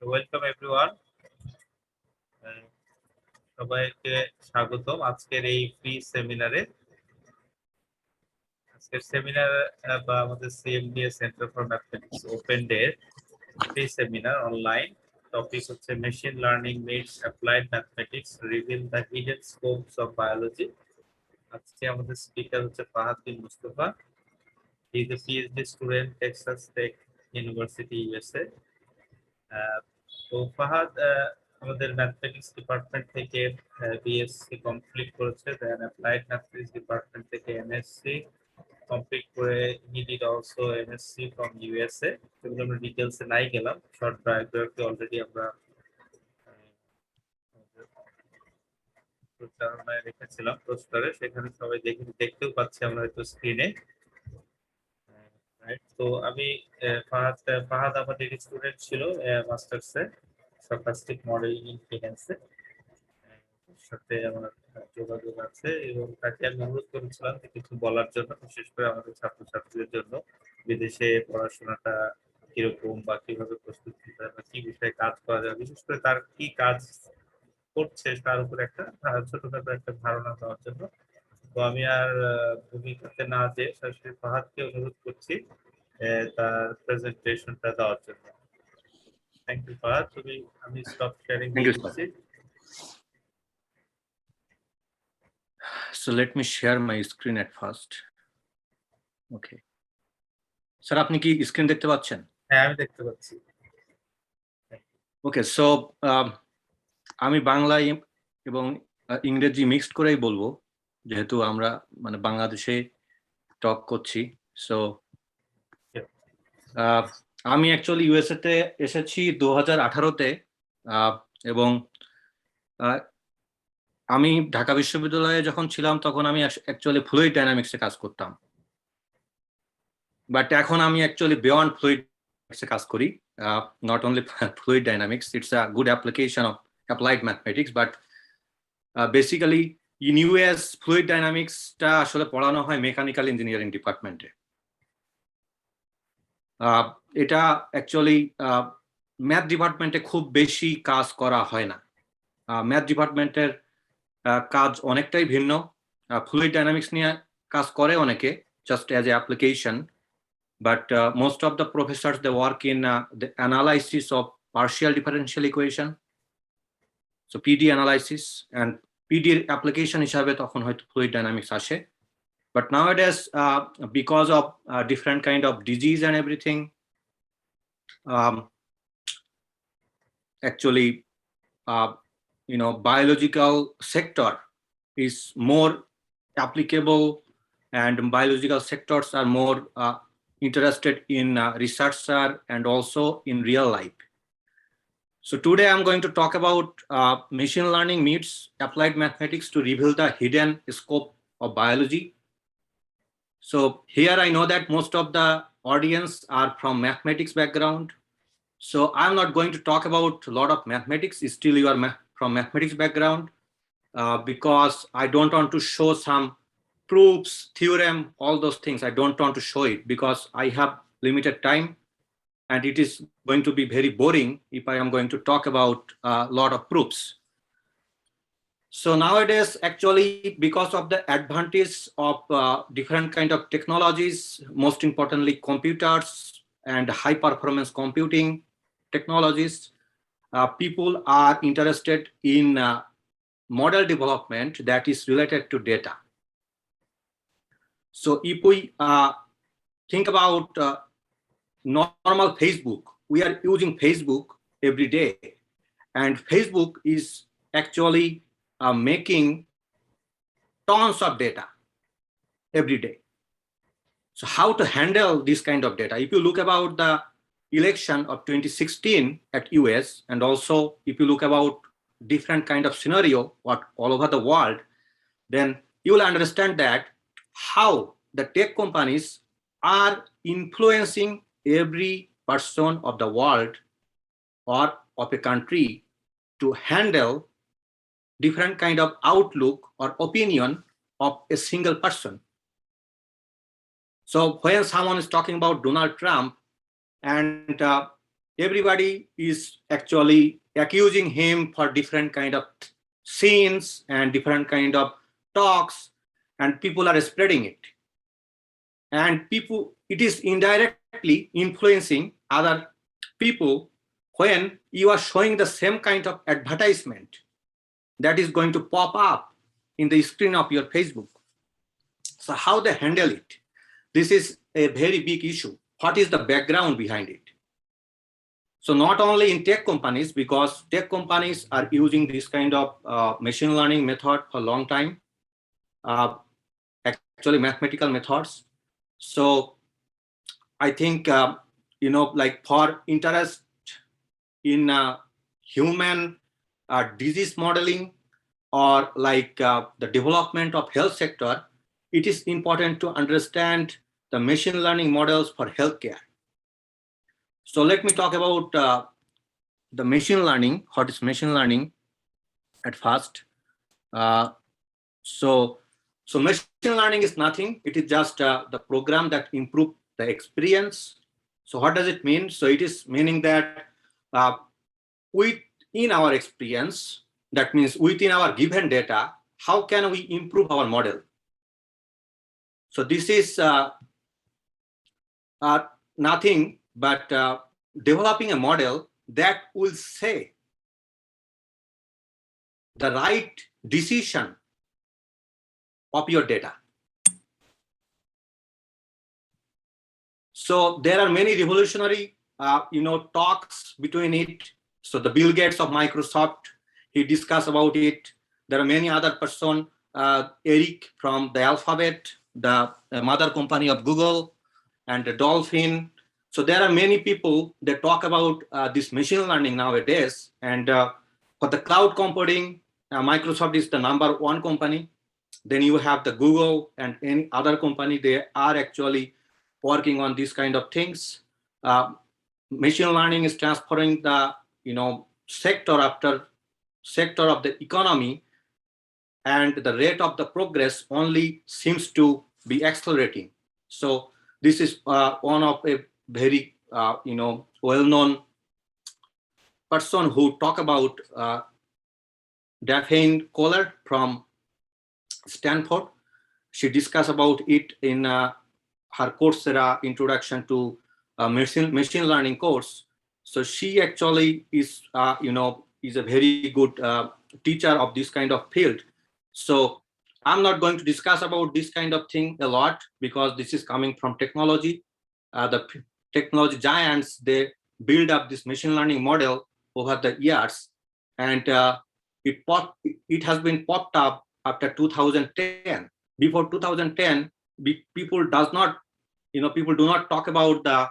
Welcome everyone, সবাইকে স্বাগতম আজকের এই ফ্রি সেমিনারে। আজকের সেমিনার বা আমাদের C M D A centre for mathematics open day free seminar online. Topic হচ্ছে machine learning meets applied mathematics, reveal the hidden scopes of biology. আজকে আমাদের স্পিকার হচ্ছে Fahad Bin Mustafa. He is a PhD student, Texas Tech University, USA. তো ফাহাদ আমাদের mathematics department থেকে BSc complete করেছে, then applied mathematics department থেকে MSc complete করে he did also MSc from USA. সেগুলো আমরা ডিটেলসে নাই গেলাম, শর্ট বায়োগ্রাফি অলরেডি আমরা প্রচারণায় রেখেছিলাম পোস্টারে, সেখানে সবাই দেখতেও পাচ্ছি আমরা হয়তো স্ক্রিনে। তো আমি ফাহাদ আমাদের স্টুডেন্ট ছিল মাস্টার্সে স্ট্যাটিস্টিক মডেলিং ইন ফিন্যান্সে, সাথে আমার যোগাযোগ আছে এবং তাকে আমি অনুরোধ করেছিলাম যে কিছু বলার জন্য, বিশেষ করে আমাদের ছাত্রছাত্রীদের জন্য বিদেশে পড়াশোনাটা কিরকম বা কিভাবে প্রস্তুতি নিতে হয় বা কি বিষয়ে কাজ করা যায়, বিশেষ করে তার কি কাজ করছে তার উপর একটা ছোটখাটো একটা ধারণা দেওয়ার জন্য। তো আমি আর ভূমিকাতে না যে সরাসরি ফাহাদকে অনুরোধ করছি তার প্রেজেন্টেশনটা দেওয়ার জন্য। থ্যাংক ইউ ফাহাদ, আমি স্টপ শেয়ারিং দিচ্ছি। So let me share my screen at first. Okay. Sir আপনি কি স্ক্রিন দেখতে পাচ্ছেন? হ্যাঁ, আমি দেখতে পাচ্ছি। ওকে, সো আমি বাংলা এবং ইংরেজি মিক্সড করেই বলবো, যেহেতু আমরা মানে বাংলাদেশে টক করছি। সো আমি অ্যাকচুয়ালি ইউএসএ তে এসেছি 2018-তে এবং আমি ঢাকা বিশ্ববিদ্যালয়ে যখন ছিলাম তখন আমি অ্যাকচুয়ালি ফ্লুইড ডাইনামিক্সে কাজ করতাম, বাট এখন আমি অ্যাকচুয়ালি বিয়ন্ড ফ্লুইড কাজ করি। Not only fluid dynamics, it's a good application of applied mathematics, but basically in US fluid dynamics টা আসলে পড়ানো হয় মেকানিক্যাল ইঞ্জিনিয়ারিং ডিপার্টমেন্টে। এটা অ্যাকচুয়ালি ম্যাথ ডিপার্টমেন্টে খুব বেশি কাজ করা হয় না। ম্যাথ ডিপার্টমেন্টের কাজ অনেকটাই ভিন্ন। ফ্লুইড ডাইনামিক্স নিয়ে কাজ করে অনেকে just as a application, but most of the professors they work in the analysis of partial differential equation, so PD analysis, and PD application হিসাবে তখন হয়তো fluid dynamics আসে। But nowadays because of different kind of disease and everything, actually biological sector is more applicable, and biological sectors are more interested in researcher and also in real life. So today I'm going to talk about machine learning meets applied mathematics to reveal the hidden scope of biology. So here I know that most of the audience are from mathematics background. So I'm not going to talk about a lot of mathematics, still you are from mathematics background, because I don't want to show some proofs, theorem, all those things. I don't want to show it because I have limited time and it is going to be very boring if I am going to talk about a lot of proofs. So nowadays, actually, because of the advantage of different kind of technologies, most importantly computers and high performance computing technologies, people are interested in model development that is related to data. So if we think about normal Facebook, we are using Facebook every day, and Facebook is actually making tons of data every day. So how to handle this kind of data? If you look about the election of 2016 at US, and also if you look about different kind of scenario all over the world, then you will understand that how the tech companies are influencing every person of the world or of a country to handle different kind of outlook or opinion of a single person. So when someone is talking about Donald Trump and everybody is actually accusing him for different kind of scenes and different kind of talks, and people are spreading it. And people, it is indirectly influencing other people when you are showing the same kind of advertisement that is going to pop up in the screen of your Facebook. So how they handle it? This is a very big issue. What is the background behind it? So not only in tech companies, because tech companies are using this kind of machine learning method for a long time, actually mathematical methods. So I think, like for interest in human disease modeling, or like the development of health sector, it is important to understand the machine learning models for healthcare. So let me talk about the machine learning. What is machine learning at first? So machine learning is nothing. It is just the program that improve the experience. So what does it mean? So it is meaning that within our experience, that means within our given data, how can we improve our model? So this is nothing but developing a model that will say the right decision of your data. So there are many revolutionary talks between it. So the Bill Gates of Microsoft, he discussed about it. There are many other person, Eric from the Alphabet, the mother company of Google, and the Dolphin. So there are many people that talk about this machine learning nowadays. And for the cloud computing, Microsoft is the #1 company. Then you have the Google and any other company, they are actually working on these kind of things. Machine learning is transferring the sector after sector of the economy, and the rate of the progress only seems to be accelerating. So this is one of a very well-known person who talk about Daphne Koller from Stanford. She discussed about it in her Coursera Introduction to Machine Learning course. So she actually is is a very good teacher of this kind of field. So I'm not going to discuss about this kind of thing a lot, because this is coming from technology. The technology giants, they build up this machine learning model over the years, and it has been popped up after 2010. Before 2010, people do not talk about the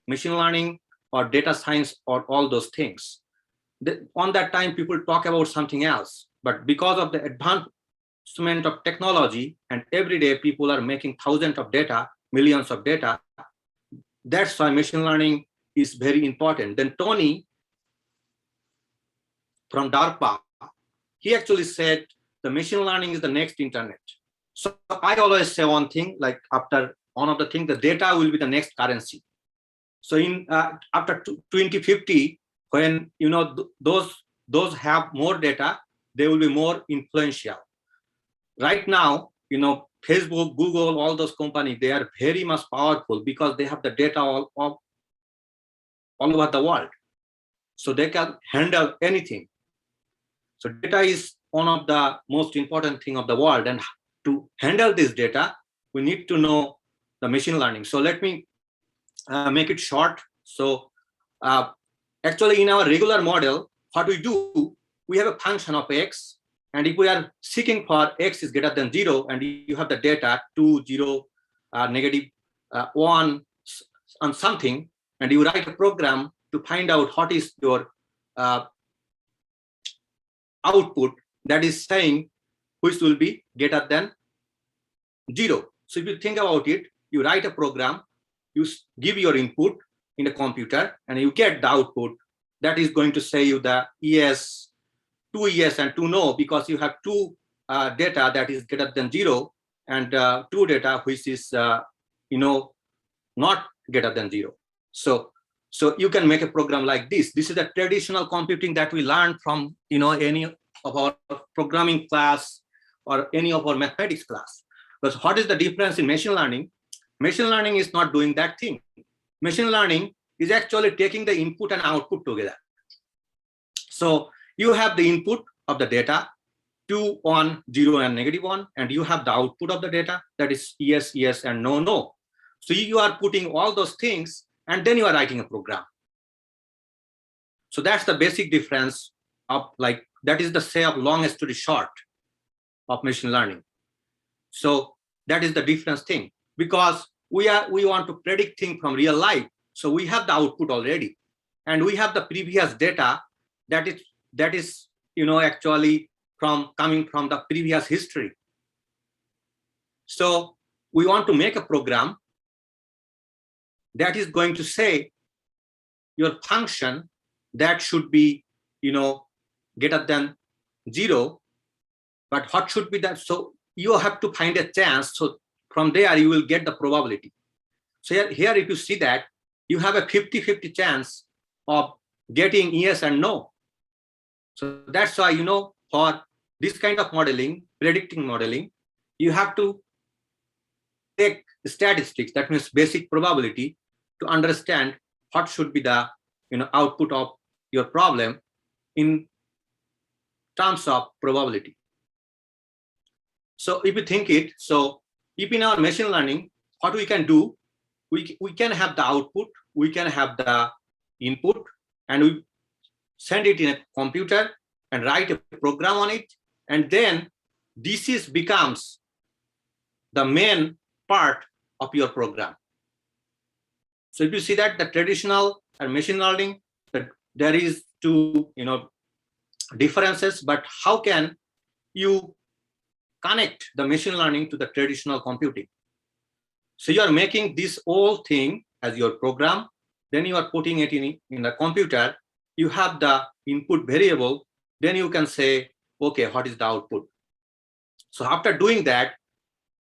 machine learning or data science or all those things. On that time, people talk about something else. But because of the advancement of technology, and every day people are making thousands of data, millions of data, that's why machine learning is very important. Then Tony from DARPA, he actually said the machine learning is the next internet. So I always say one thing, like after one of the things, the data will be the next currency. So in after 2050, when those have more data, they will be more influential. Right now, Facebook, Google, all those companies, they are very much powerful because they have the data all over the world. So they can handle anything. So data is one of the most important thing of the world, and to handle this data, we need to know the machine learning. So let me make it short. So actually in our regular model, what we do, we have a function of x, and if we are seeking for x is greater than 0, and you have the data 2, 0, -1 on something, and you write a program to find out what is your output, that is saying which will be greater than 0. So if you think about it, you write a program, you give your input in the computer, and you get the output that is going to say you the yes, 2 yes and 2 no, because you have 2 data that is greater than 0, and 2 data which is not greater than 0. So So you can make a program like this. This is the traditional computing that we learned from, any of our programming class or any of our mathematics class. Because what is the difference in machine learning? Machine learning is not doing that thing. Machine learning is actually taking the input and output together. So you have the input of the data, 2, 1, 0, and -1, and you have the output of the data, that is yes, yes, and no, no. So you are putting all those things, and then you are writing a program. So that's the basic difference of, like, that is the say of long story short of machine learning. So that is the difference thing, because we want to predict things from real life. So we have the output already, and we have the previous data that is actually coming from the previous history. So we want to make a program that is going to say your function that should be greater than 0, but what should be that? So you have to find a chance. So from there you will get the probability. So here if you see that, you have a 50-50 chance of getting yes and no. So that's why, for this kind of modeling, predicting modeling, you have to take statistics, that means basic probability, to understand what should be the output of your problem in terms of probability. So if you think it, so if in our machine learning, what we can do, we can have the output, we can have the input, and we send it in a computer and write a program on it, and then this becomes the main part of your program. So if you see that the traditional and machine learning, there is two differences, but how can you connect the machine learning to the traditional computing? So you are making this whole thing as your program, then you are putting it in the computer, you have the input variable, then you can say, okay, what is the output? So after doing that,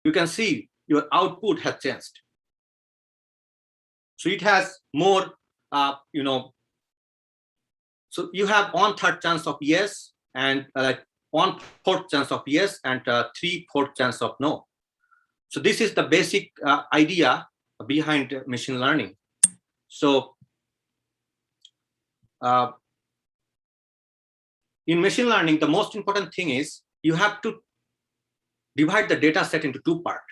you can see your output has changed. So it has more, so you have 1/3 chance of yes, and 1/4 chance of yes, and 3/4 chance of no. So this is the basic idea behind machine learning. So in machine learning, the most important thing is you have to divide the data set into 2 parts.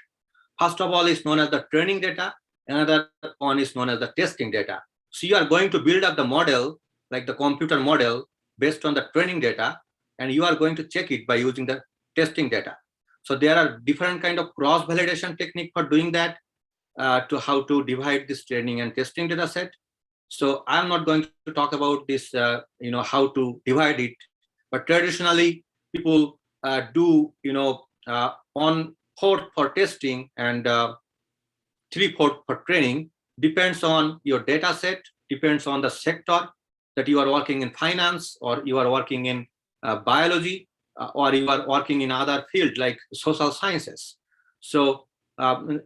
First of all is known as the training data, another one is known as the testing data. So you are going to build up the model, like the computer model, based on the training data, and you are going to check it by using the testing data. So there are different kind of cross-validation technique for doing that, to how to divide this training and testing data set. So I'm not going to talk about this, how to divide it, but traditionally people do, 1/4 for testing and 3/4 for training. Depends on your data set, depends on the sector that you are working in, finance, or you are working in biology, or you are working in other field like social sciences. So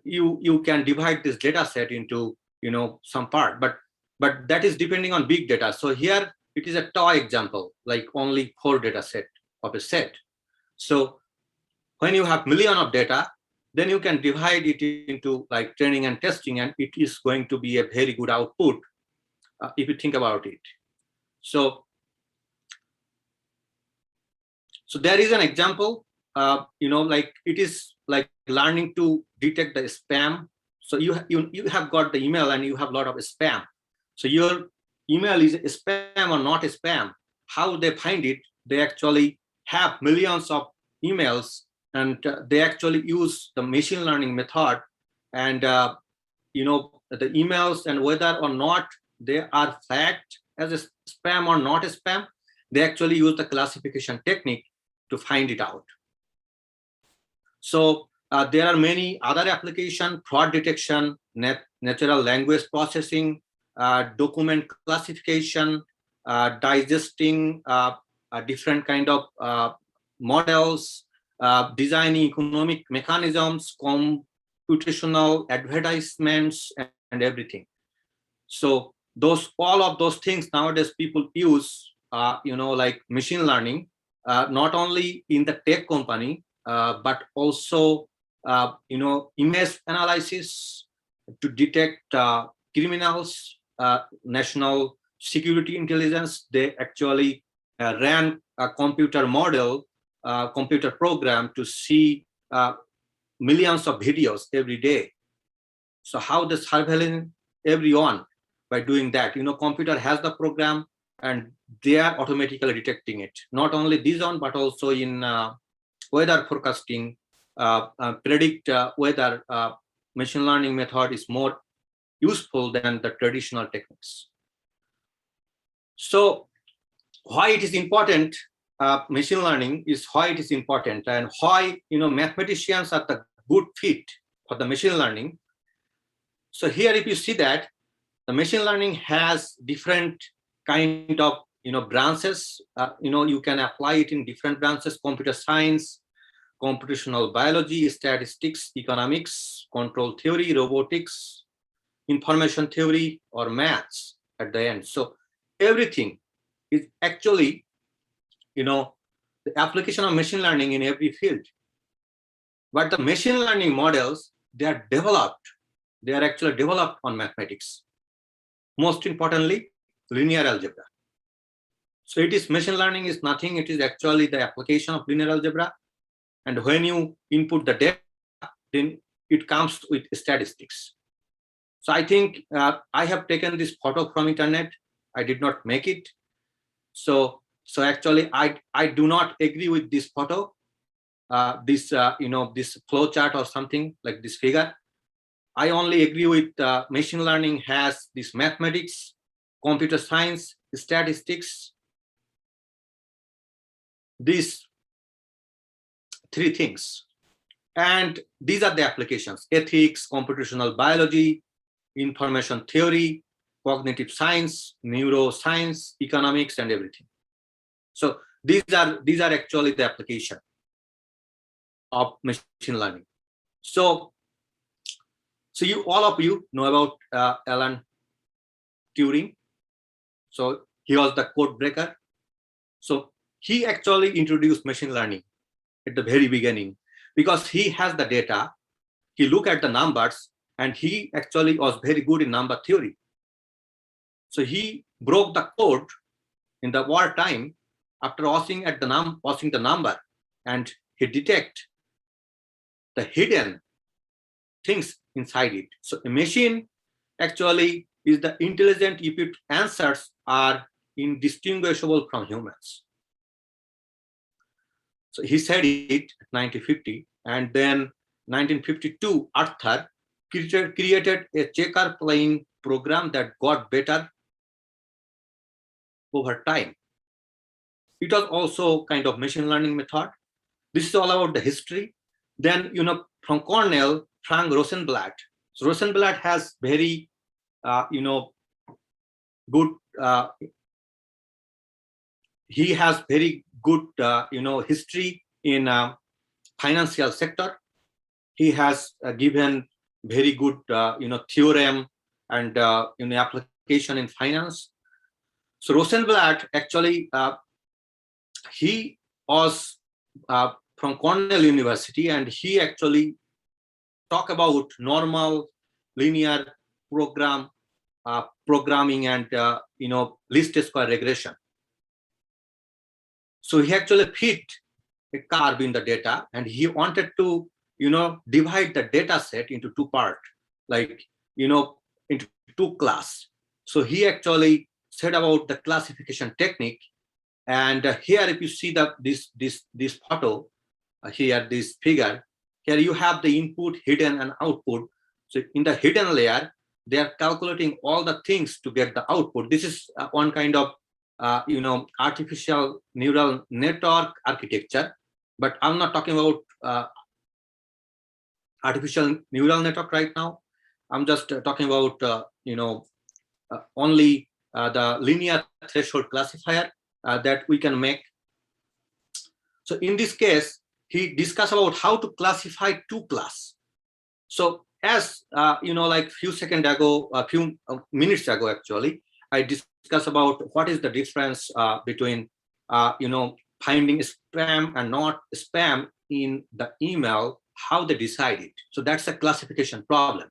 you can divide this data set into some part, but that is depending on big data. So here it is a toy example, like only 4 data set of a set. So when you have million of data, then you can divide it into like training and testing, and it is going to be a very good output if you think about it. So there is an example, like it is like learning to detect the spam. So you have got the email and you have a lot of spam. So your email is spam or not spam. How they find it? They actually have millions of emails, and they actually use the machine learning method, and the emails, and whether or not they are flagged as a spam or not a spam, they actually use the classification technique to find it out. So there are many other applications: fraud detection, natural language processing, document classification, digesting different kind of models, designing economic mechanisms, computational advertisements, and everything. So all of those things nowadays people use, like machine learning, not only in the tech company, but also, image analysis to detect criminals, national security intelligence. They actually ran a computer model, computer program to see millions of videos every day. So how the surveillance everyone by doing that? Computer has the program and they are automatically detecting it. Not only this one, but also in weather forecasting, predict weather. Machine learning method is more useful than the traditional techniques. So why it is important, machine learning is why it is important, and why mathematicians are the good fit for the machine learning. So here if you see that the machine learning has different kind of branches, you can apply it in different branches: computer science, computational biology, statistics, economics, control theory, robotics, information theory, or maths at the end. So everything is actually the application of machine learning in every field. But the machine learning models, they are actually developed on mathematics. Most importantly, linear algebra. So it is machine learning is nothing, it is actually the application of linear algebra. And when you input the data, then it comes with statistics. So I think I have taken this photo from internet. I did not make it. So actually I do not agree with this photo, this this flow chart or something like this figure. I only agree with machine learning has this mathematics, computer science, statistics, these three things. And these are the applications: ethics, computational biology, information theory, cognitive science, neuroscience, economics, and everything. So these are actually the application of machine learning. So you all of you know about Alan Turing. So he was the code breaker. So he actually introduced machine learning at the very beginning because he has the data, he looked at the numbers, and he actually was very good in number theory. So he broke the code in the wartime after watching the number, and he detect the hidden things inside it. So a machine actually is the intelligent if its answers are indistinguishable from humans. So he said it 1950, and then 1952, Arthur created a checker playing program that got better over time. It was also kind of machine learning method. This is all about the history. Then, from Cornell, Frank Rosenblatt. So Rosenblatt has very, good, he has very good, history in financial sector. He has given very good, theorem and, application in finance. So Rosenblatt actually, he was from Cornell University, and he actually talk about normal linear programming and least square regression. So he actually fit a curve in the data, and he wanted to divide the data set into two parts, like into two class. So he actually said about the classification technique. And here if you see this photo, here this figure, here you have the input, hidden, and output. So in the hidden layer, they are calculating all the things to get the output. This is one kind of artificial neural network architecture, but I'm not talking about artificial neural network right now. I'm just talking about only the linear threshold classifier that we can make. So in this case, he discussed about how to classify two class. So as like few seconds ago, a few minutes ago, actually, I discussed about what is the difference between, finding spam and not spam in the email, how they decide it. So that's a classification problem.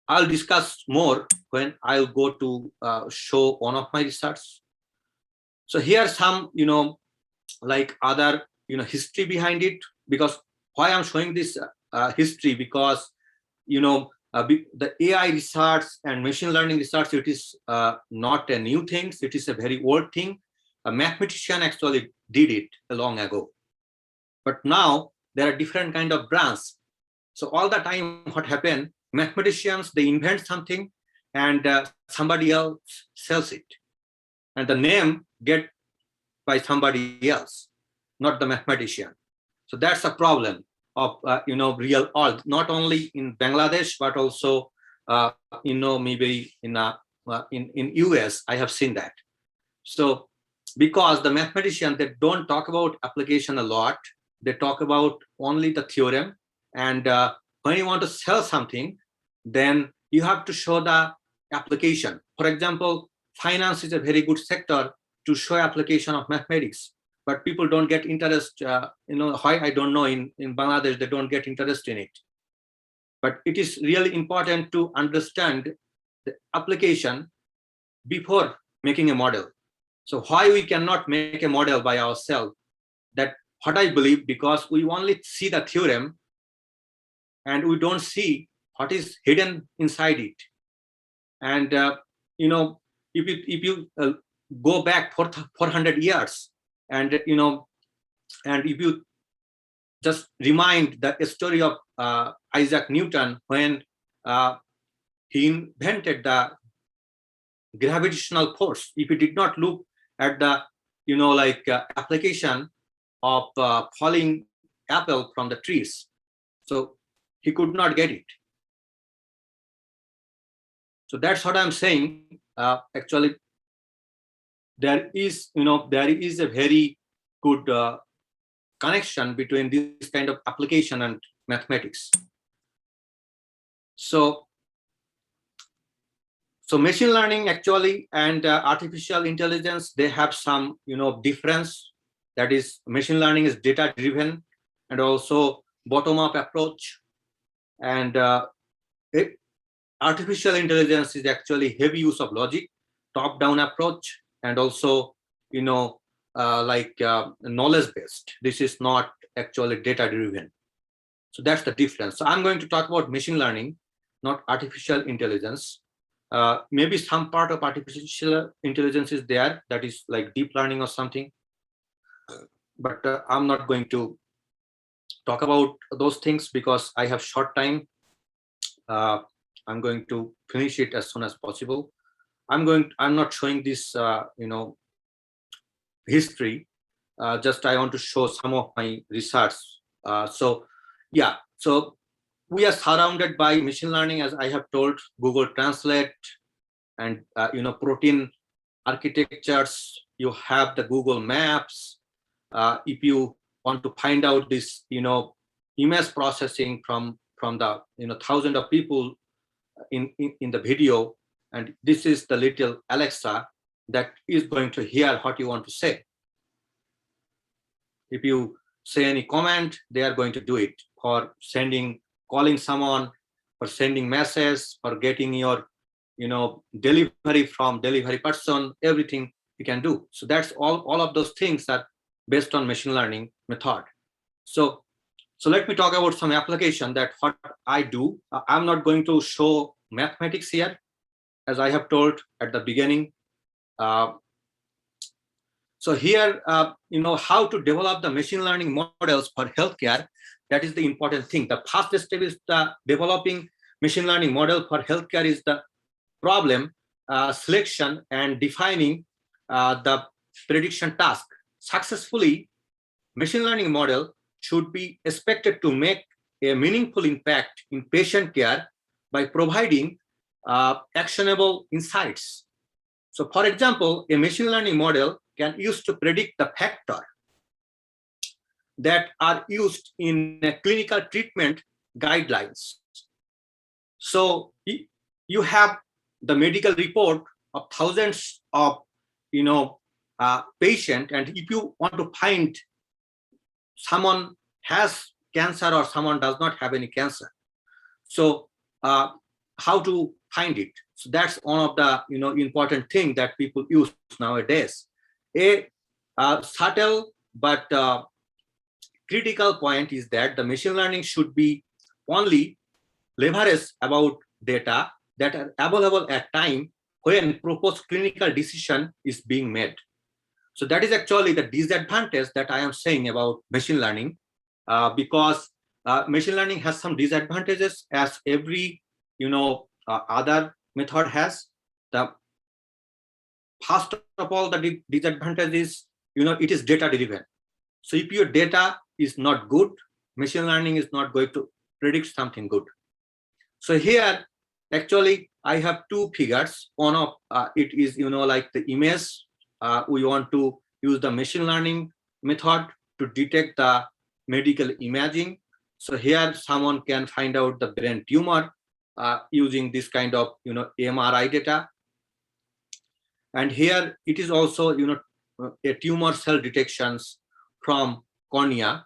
I'll discuss more when I'll go to show one of my research. So here's some, like other, history behind it, because why I'm showing this history, because, the AI research and machine learning research, it is not a new thing. It is a very old thing. A mathematician actually did it long ago. But now there are different kind of brands. So all the time, what happened, mathematicians, they invent something and somebody else sells it. And the name get by somebody else, not the mathematician. So that's a problem of, real art, not only in Bangladesh, but also, maybe in US, I have seen that. So because the mathematician, they don't talk about application a lot, they talk about only the theorem. And when you want to sell something, then you have to show the application. For example, finance is a very good sector to show application of mathematics, but people don't get interest. Why, I don't know. In Bangladesh, they don't get interest in it. But it is really important to understand the application before making a model. So why we cannot make a model by ourselves? That what I believe, because we only see the theorem and we don't see what is hidden inside it. And if you go back for 400 years, and and if you just remind the story of Isaac Newton, when he invented the gravitational force, if he did not look at the application of falling apple from the trees, so he could not get it. So that's what I'm saying. Actually, there is a very good connection between this kind of application and mathematics. So machine learning actually and artificial intelligence, they have some difference. That is, machine learning is data driven and also bottom up approach, and artificial intelligence is actually heavy use of logic, top down approach, and also knowledge based. This is not actually data driven. So that's the difference. So I'm going to talk about machine learning, not artificial intelligence. Maybe some part of artificial intelligence is there, that is like deep learning or something, but I'm not going to talk about those things because I have short time. I'm going to finish it as soon as possible. I'm not showing this history. Just I want to show some of my research. So we are surrounded by machine learning, as I have told, Google Translate, and protein architectures. You have the Google Maps. If you want to find out this image processing from the thousands of people in the video, and this is the little Alexa that is going to hear what you want to say. If you say any comment, they are going to do it for calling someone, for sending message, for getting your delivery from delivery person, everything you can do. So that's all of those things are based on machine learning method. So let me talk about some application that what I do. I'm not going to show mathematics here, as I have told at the beginning. So here, how to develop the machine learning models for healthcare. That is the important thing. The first step is the developing machine learning model for healthcare is the problem selection and defining the prediction task. Successfully, machine learning model should be expected to make a meaningful impact in patient care by providing actionable insights. So for example, a machine learning model can use to predict the factor that are used in clinical treatment guidelines. So you have the medical report of thousands of patient, and if you want to find someone has cancer or someone does not have any cancer, so how to find it? So that's one of the important thing that people use nowadays. A subtle but critical point is that the machine learning should be only leverage about data that are available at time when proposed clinical decision is being made. So that is actually the disadvantage that I am saying about machine learning, because machine learning has some disadvantages as every other method has. The first of all, the disadvantage is it is data driven. So if your data is not good, machine learning is not going to predict something good. So here, actually, I have two figures. One of it is, like the image. We want to use the machine learning method to detect the medical imaging. So here, someone can find out the brain tumor using this kind of, MRI data. And here, it is also, a tumor cell detections from cornea,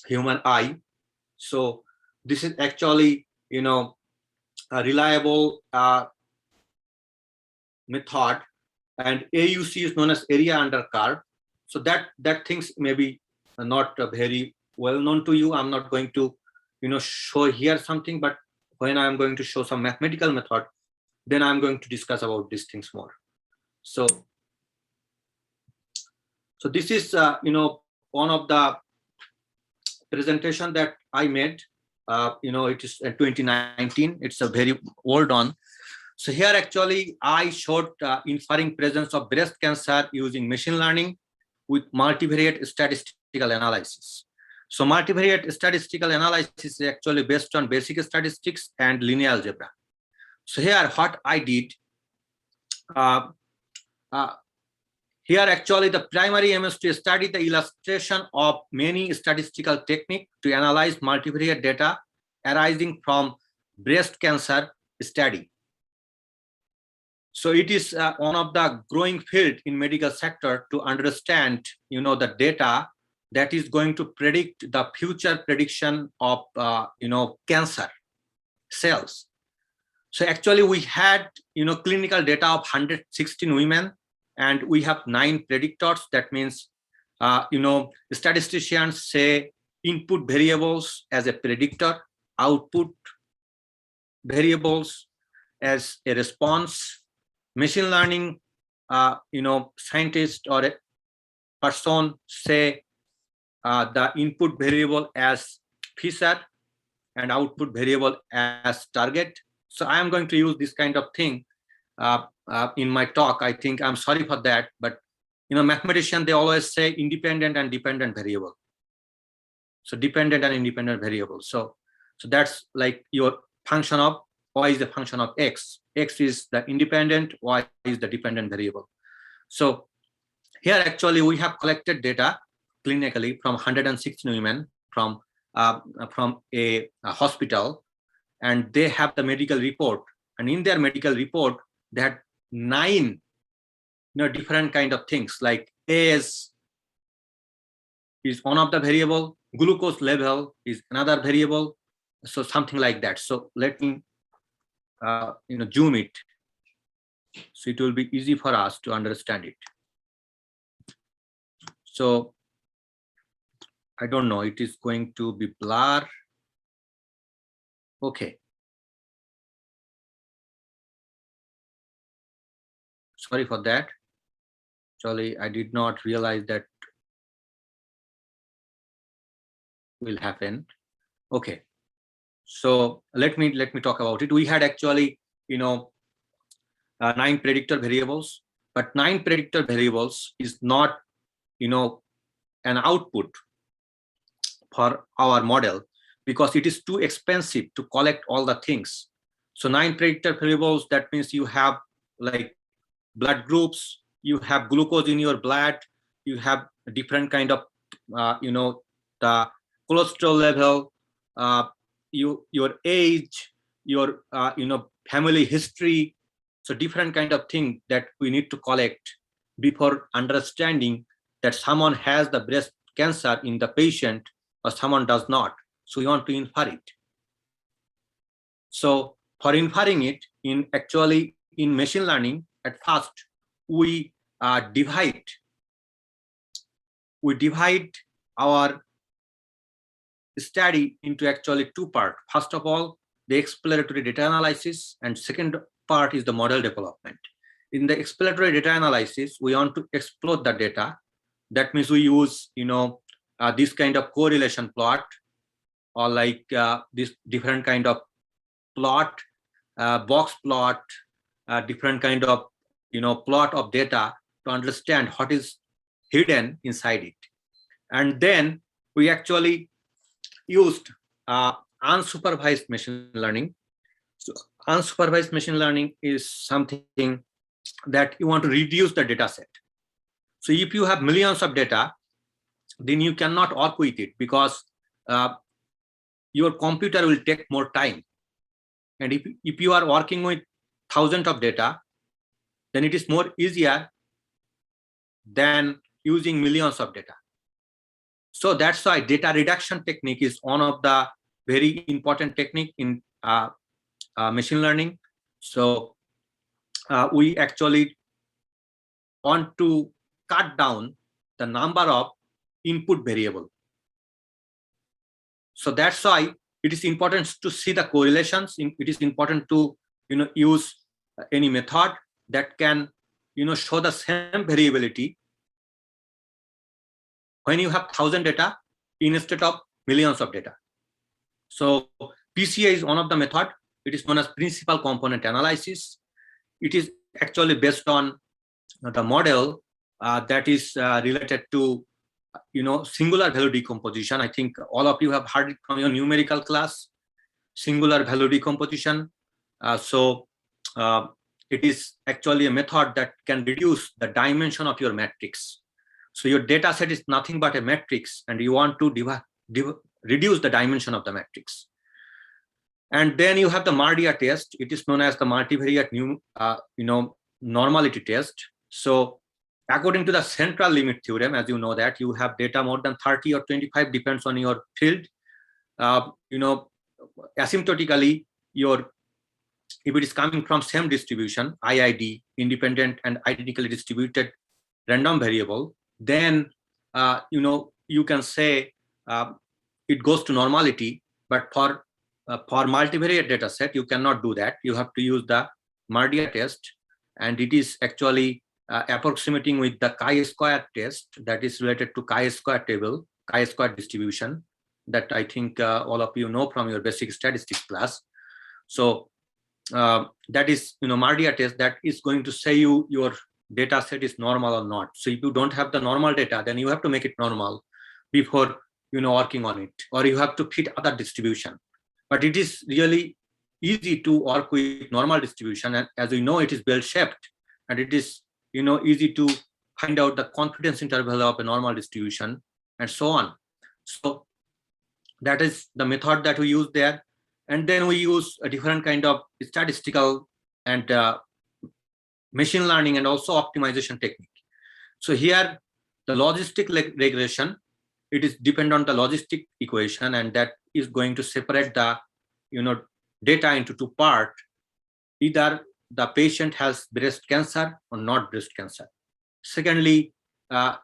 human eye. So this is actually, a reliable method, and AUC is known as area under curve. So that things may be not very well known to you. I'm not going to show here something, but when I'm going to show some mathematical method, then I'm going to discuss about these things more. So this is one of the presentation that I made. It is 2019. It's a very old one. So here actually I showed inferring presence of breast cancer using machine learning with multivariate statistical analysis. So multivariate statistical analysis is actually based on basic statistics and linear algebra. So here what I did, here actually the primary aim is to study the illustration of many statistical techniques to analyze multivariate data arising from breast cancer study. So it is one of the growing field in medical sector to understand, the data that is going to predict the future prediction of, cancer cells. So actually we had, clinical data of 116 women, and we have 9 predictors. That means, statisticians say input variables as a predictor, output variables as a response. Machine learning, scientist or a person say the input variable as feature and output variable as target. So I am going to use this kind of thing in my talk. I think I'm sorry for that, but mathematicians, they always say independent and dependent variable. So dependent and independent variable. So that's like your function of y is the function of x. X is the independent, y is the dependent variable. So here actually we have collected data clinically from 116 women from a hospital, and they have the medical report. And in their medical report, they had 9 different kind of things, like age is one of the variable, glucose level is another variable, so something like that. So let me zoom it, so it will be easy for us to understand it. So I don't know, it is going to be blur. Okay. Sorry for that. Actually, I did not realize that will happen. Okay. So let me talk about it. We had actually 9 predictor variables, but 9 predictor variables is not an output for our model, because it is too expensive to collect all the things. So 9 predictor variables, that means you have like blood groups, you have glucose in your blood, you have different kind of the cholesterol level, your age, your family history. So different kind of thing that we need to collect before understanding that someone has the breast cancer in the patient or someone does not. So we want to infer it. So for inferring it, in machine learning, at first we divide our study into actually two parts. First of all, the exploratory data analysis, and second part is the model development. In the exploratory data analysis, we want to explore the data. That means we use this kind of correlation plot, or like this different kind of plot, box plot, different kind of plot of data to understand what is hidden inside it. And then we actually used unsupervised machine learning. So unsupervised machine learning is something that you want to reduce the data set. So if you have millions of data, then you cannot work with it, because your computer will take more time. And if you are working with thousands of data, then it is more easier than using millions of data. So that's why data reduction technique is one of the very important technique in machine learning. So we actually want to cut down the number of input variable. So that's why it is important to see the correlations. It is important to use any method that can show the same variability when you have 1,000 data instead of millions of data. So PCA is one of the method. It is known as principal component analysis. It is actually based on the model that is related to singular value decomposition. I think all of you have heard it from your numerical class, singular value decomposition. It is actually a method that can reduce the dimension of your matrix. So your data set is nothing but a matrix, and you want to reduce the dimension of the matrix. And then you have the Mardia test. It is known as the multivariate normality test. So according to the central limit theorem, as you know that you have data more than 30 or 25, depends on your field. Asymptotically, if it is coming from same distribution, IID, independent and identically distributed random variable, then you can say it goes to normality. But for multivariate data set, you cannot do that. You have to use the Mardia test, and it is actually approximating with the chi-square test that is related to chi-square table, chi-square distribution, that I think all of you know from your basic statistics class. So that is Mardia test that is going to say your data set is normal or not. So if you don't have the normal data, then you have to make it normal before working on it, or you have to fit other distribution. But it is really easy to work with normal distribution, and as we know, it is bell shaped, and it is easy to find out the confidence interval of a normal distribution and so on. So that is the method that we use there. And then we use a different kind of statistical and machine learning and also optimization technique. So here the logistic regression, it is dependent on the logistic equation, and that is going to separate the data into two parts. Either the patient has breast cancer or not breast cancer. Secondly,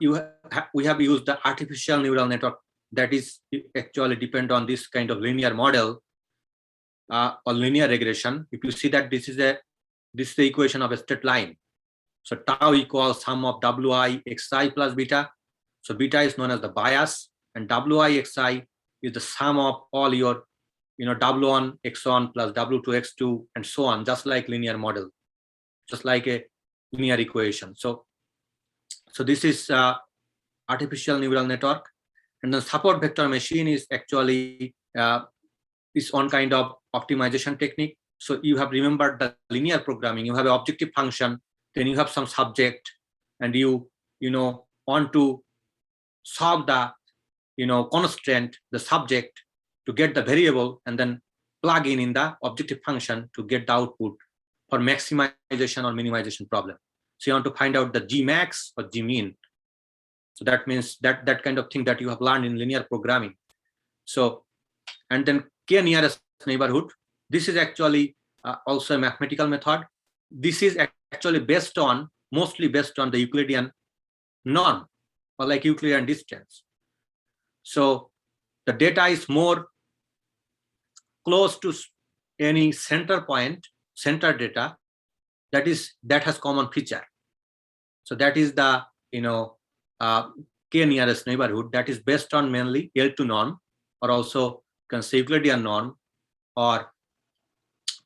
we have used the artificial neural network that is actually depend on this kind of linear model or linear regression. If you see that this is the equation of a straight line. So tau equals sum of wi xi plus beta. So beta is known as the bias, and wi xi is the sum of all your w1 x1 plus w2 x2 and so on, just like linear model, just like a linear equation. So this is artificial neural network. And the support vector machine is actually is one kind of optimization technique. So you have remembered the linear programming. You have an objective function, then you have some subject, and you want to solve the constraint, the subject, to get the variable, and then plug in the objective function to get the output for maximization or minimization problem. So you want to find out the G max or G mean. So that means that kind of thing that you have learned in linear programming. So, and then K nearest neighborhood. This is actually also a mathematical method. This is actually mostly based on the Euclidean norm, or like Euclidean distance. So the data is more close to any center point, center data that has common feature. So that is the K nearest neighborhood that is based on mainly L2 norm, or also Euclidean norm, or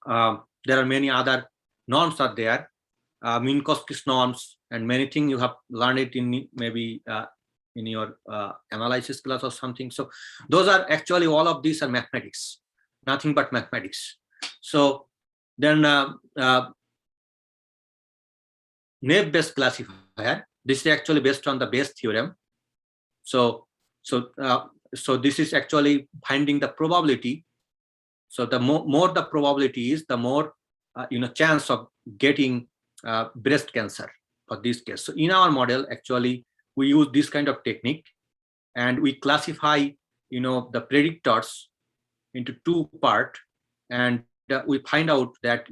there are many other norms are there, Minkowski's norms, and many things you have learned it in maybe in your analysis class or something. So those are actually, all of these are mathematics, nothing but mathematics. So then Naive-Bayes classifier, this is actually based on the Bayes theorem. So this is actually finding the probability. So the more the probability is, the more chance of getting breast cancer for this case. So in our model, actually, we use this kind of technique, and we classify the predictors into two parts, and we find out that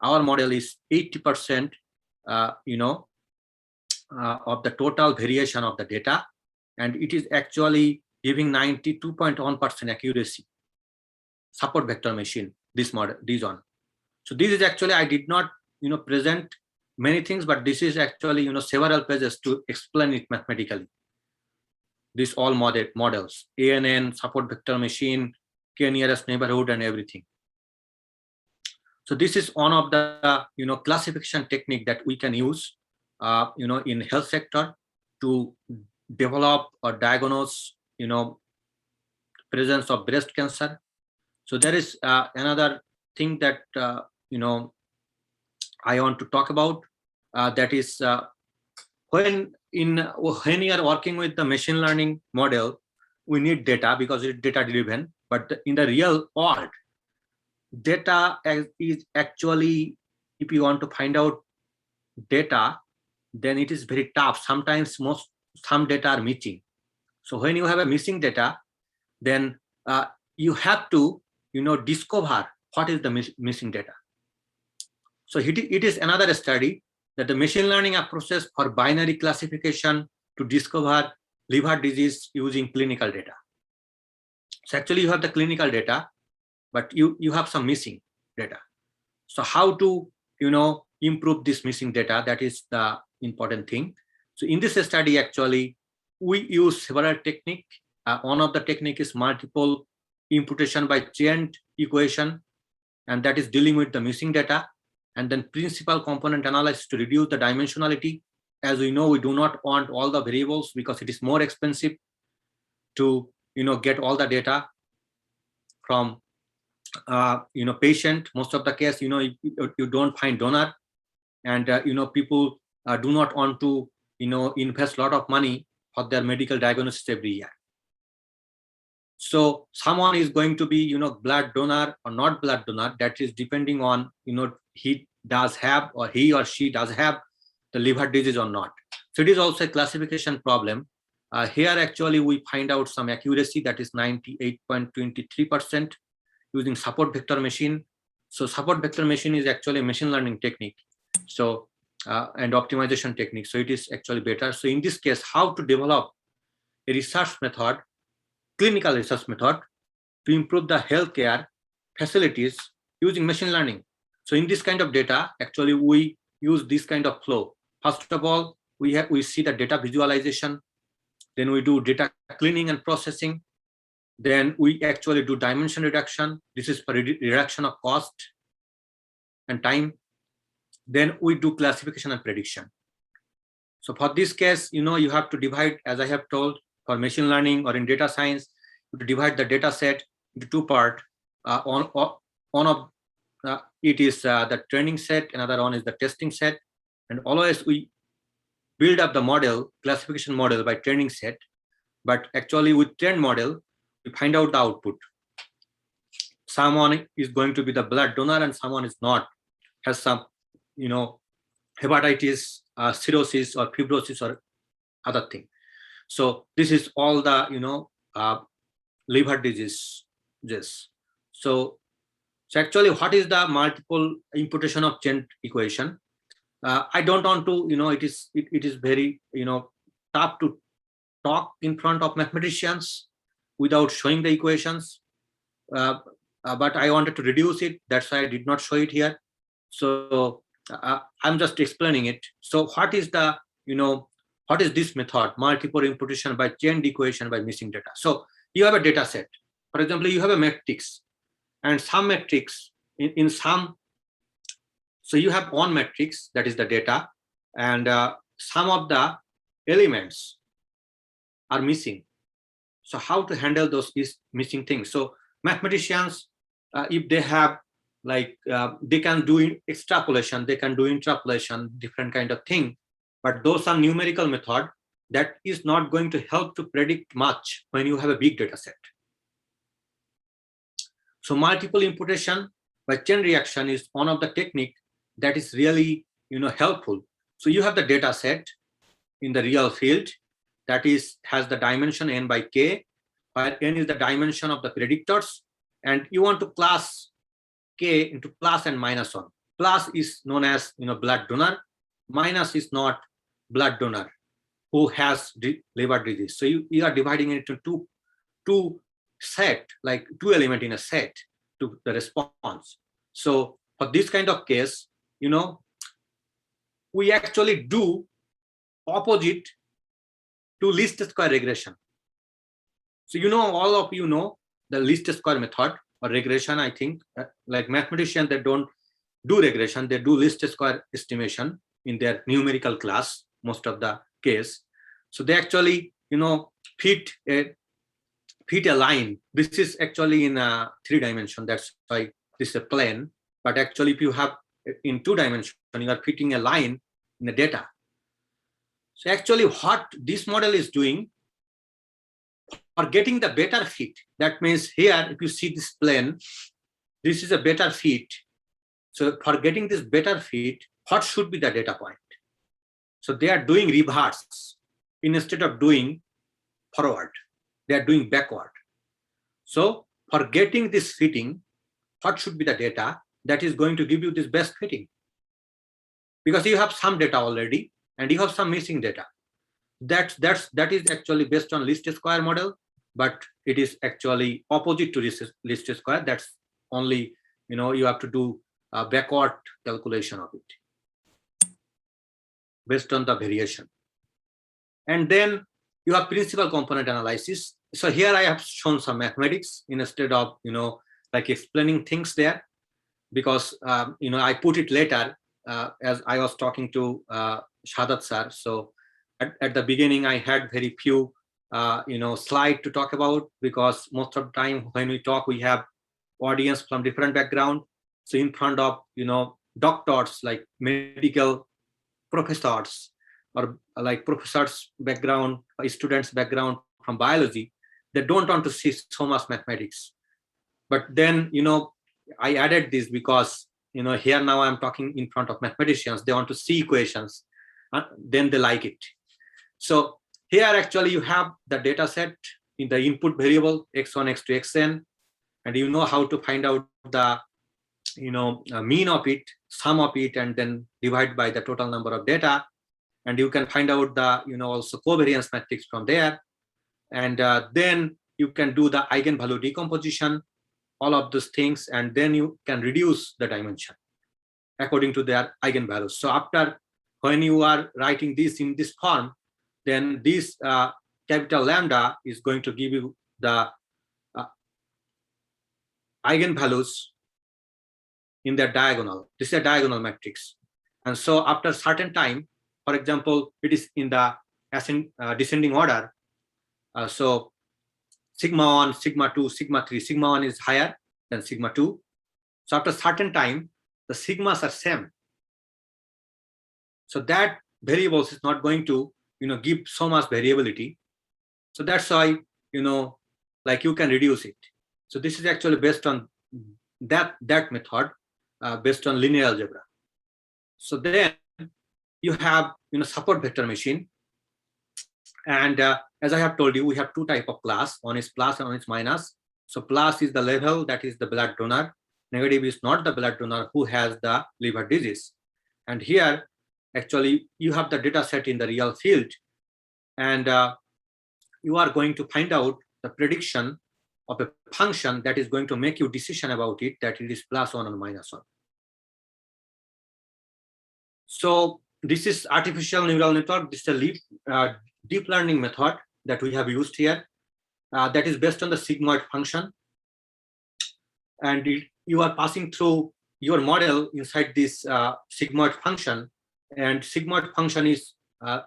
our model is 80% of the total variation of the data, and it is actually giving 92.1% accuracy. Support vector machine, this model, this one. So this is actually, I did not present many things, but this is actually several pages to explain it mathematically. This all models, ANN, support vector machine, K nearest neighborhood, and everything. So this is one of the classification technique that we can use in health sector to develop or diagnose presence of breast cancer. So there is another thing that I want to talk about, that is when you are working with the machine learning model, we need data because it's data driven. But in the real world, data is actually, if you want to find out data, then it is very tough. Sometimes some data are missing. So when you have a missing data, then you have to discover what is the missing data. So it is another study that the machine learning approaches for binary classification to discover liver disease using clinical data. So actually you have the clinical data, but you have some missing data. So how to improve this missing data, that is the important thing. So in this study, actually, we use several techniques. One of the technique is multiple imputation by chained equation, and that is dealing with the missing data. And then principal component analysis to reduce the dimensionality. As we know, we do not want all the variables because it is more expensive to get all the data from patient. Most of the case, you don't find donor, and people do not want to invest a lot of money for their medical diagnosis every year. So someone is going to be blood donor or not blood donor. That is depending on he does have, or he or she does have the liver disease or not. So it is also a classification problem. Here actually we find out some accuracy, that is 98.23% using support vector machine. So support vector machine is actually a machine learning technique, so and optimization technique. So it is actually better. So in this case, how to develop a research method, clinical research method, to improve the healthcare facilities using machine learning. So in this kind of data, actually we use this kind of flow. First of all, we see the data visualization, then we do data cleaning and processing, then we actually do dimension reduction. This is for reduction of cost and time. Then we do classification and prediction. So for this case, you have to divide, as I have told, for machine learning or in data science, to divide the data set into two parts. One of it is the training set, another one is the testing set, and always we build up the model, classification model, by training set. But actually with trained model, we find out the output. someone is going to be the blood donor and someone is not, has some, hepatitis, cirrhosis or fibrosis or other thing. So this is all the, liver disease. Yes. So actually, what is the multiple imputation of chain equation? I don't want to, it is very, tough to talk in front of mathematicians without showing the equations. But I wanted to reduce it. That's why I did not show it here. So I'm just explaining it. So what is the, what is this method? Multiple imputation by chained equation by missing data. So you have a data set. For example, you have a matrix and some matrix in some. So you have one matrix, that is the data, and some of the elements are missing. So how to handle those missing things? So mathematicians, if they have they can do extrapolation, they can do interpolation, different kind of thing, but those are numerical method that is not going to help to predict much when you have a big data set. So multiple imputation by chain reaction is one of the technique that is really, helpful. So you have the data set in the real field that has the dimension n by k, where n is the dimension of the predictors, and you want to class k into plus and minus one. Plus is known as, blood donor. Minus is not blood donor who has liver disease. So you are dividing it into two set, like two element in a set to the response. So for this kind of case, we actually do opposite to least square regression. So all of you know the least square method or regression. I think like mathematicians, they don't do regression, they do least square estimation in their numerical class most of the case. So they actually fit a line. This is actually in a 3 dimension, that's why this is a plane, but actually if you have in 2 dimension, you are fitting a line in the data. So actually what this model is doing for getting the better fit, that means here if you see this plane, this is a better fit. So for getting this better fit, what should be the data point? So they are doing reverse. Instead of doing forward, they are doing backward. So for getting this fitting, what should be the data that is going to give you this best fitting? Because you have some data already and you have some missing data. That is actually based on least square model, but it is actually opposite to least square. That's only, you have to do a backward calculation of it based on the variation. And then you have principal component analysis. So here I have shown some mathematics instead of, like explaining things there, because, I put it later as I was talking to Shadat sir. So at the beginning, I had very few, slide to talk about, because most of the time when we talk, we have audience from different background. So in front of, doctors, like medical professors, or like professors background, students background from biology, they don't want to see so much mathematics. But then, I added this because, here now I'm talking in front of mathematicians, they want to see equations, then they like it. So here actually you have the data set in the input variable x1, x2, xn, and you know how to find out the, mean of it, sum of it, and then divide by the total number of data. And you can find out the, also covariance matrix from there. And then you can do the eigenvalue decomposition, all of those things, and then you can reduce the dimension according to their eigenvalues. So after, when you are writing this in this form, then this capital lambda is going to give you the eigenvalues in their diagonal. This is a diagonal matrix. And so after certain time, for example, it is in the descending order. So sigma 1, sigma 2, sigma 3, sigma 1 is higher than sigma 2. So after certain time, the sigmas are same. So that variables is not going to, give so much variability. So that's why, like you can reduce it. So this is actually based on that method based on linear algebra. So then you have support vector machine, and as I have told you, we have two type of class. One is plus and one is minus. So plus is the level, that is the blood donor. Negative is not the blood donor who has the liver disease. And here actually you have the data set in the real field, and you are going to find out the prediction of a function that is going to make you decision about it, that it is +1 or -1. So this is artificial neural network. This is a deep learning method that we have used here, that is based on the sigmoid function, and you are passing through your model inside this sigmoid function, and sigmoid function is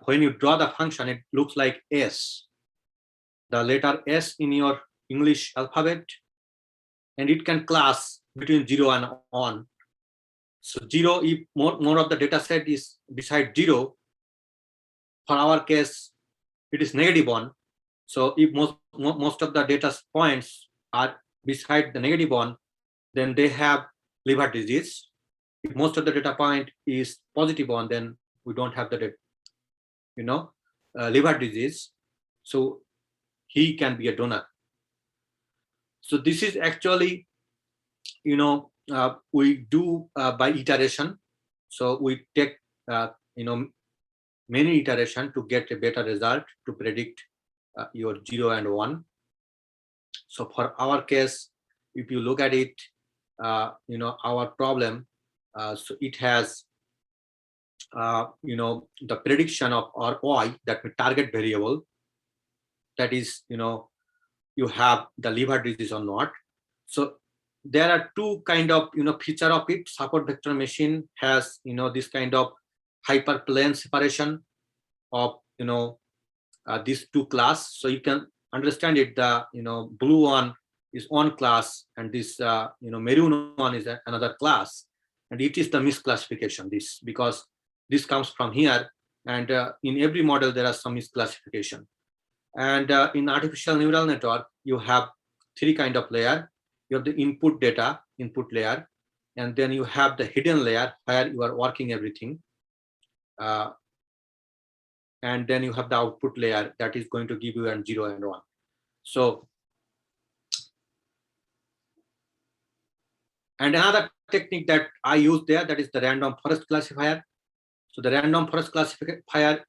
when you draw the function, it looks like S, the letter S in your English alphabet, and it can class between 0 and 1. So 0, if more of the data set is beside 0, for our case, it is -1. So if most of the data points are beside the -1, then they have liver disease. If most of the data point is +1, then we don't have the liver disease. So he can be a donor. So this is actually, we do by iteration. So we take, many iteration to get a better result to predict your 0 and 1. So for our case, if you look at it, our problem, so it has, the prediction of our Y, that target variable, that is, you have the liver disease or not. So there are two kind of feature of it. Support vector machine has this kind of hyperplane separation of these two class. So you can understand it. The blue one is one class, and this maroon one is another class, and it is the misclassification. This because this comes from here, and in every model there are some misclassification. And in artificial neural network, you have three kind of layer. You have the input data, input layer, and then you have the hidden layer where you are working everything. And then you have the output layer that is going to give you a 0 and 1. So, and another technique that I use there, that is the random forest classifier. So the random forest classifier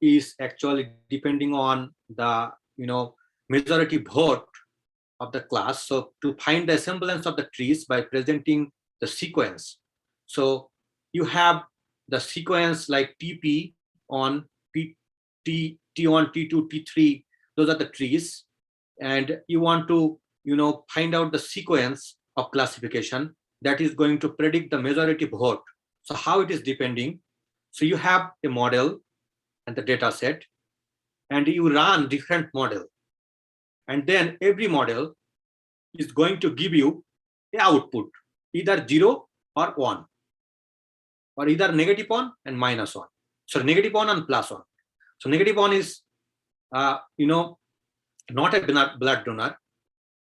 is actually depending on the majority vote of the class. So to find the semblance of the trees by presenting the sequence. So you have the sequence like TP on T1, T2, T3. Those are the trees, and you want to find out the sequence of classification that is going to predict the majority vote. So how it is depending? So you have a model and the data set, and you run different model, and then every model is going to give you the output, either 0 or 1, or either -1 and -1. So -1 and +1. So -1 is not a blood donor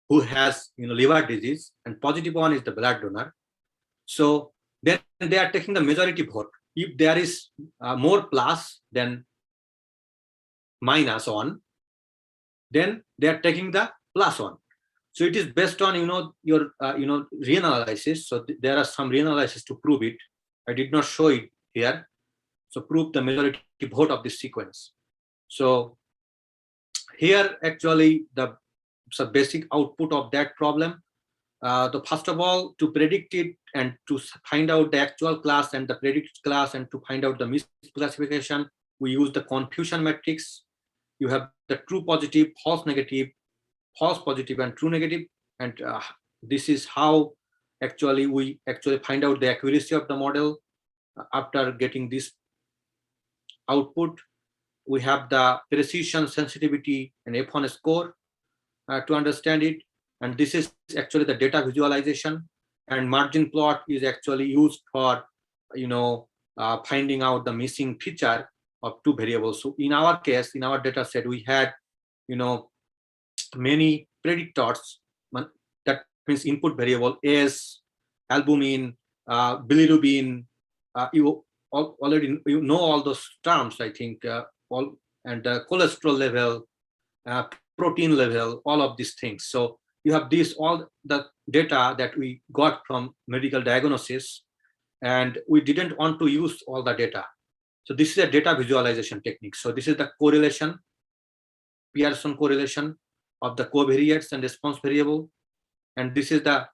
who has liver disease, and +1 is the blood donor. So then they are taking the majority vote. If there is more plus than -1, then they are taking the +1. So it is based on your reanalysis. So there are some reanalysis to prove it. I did not show it here. So prove the majority vote of this sequence. So here actually the basic output of that problem. First of all, to predict it and to find out the actual class and the predict class, and to find out the misclassification, we use the confusion matrix. You have the true positive, false negative, false positive, and true negative. And this is how actually we find out the accuracy of the model. After getting this output, we have the precision, sensitivity, and F1 score to understand it. And this is actually the data visualization, and margin plot is actually used for finding out the missing feature of two variables. So in our case, in our data set, we had many predictors that means input variable is albumin, bilirubin. You already know all those terms, I think, all, and cholesterol level, protein level, all of these things. So you have this, all the data that we got from medical diagnosis, and we didn't want to use all the data. So this is a data visualization technique. So this is the correlation, Pearson correlation of the covariates and response variable. And this is the,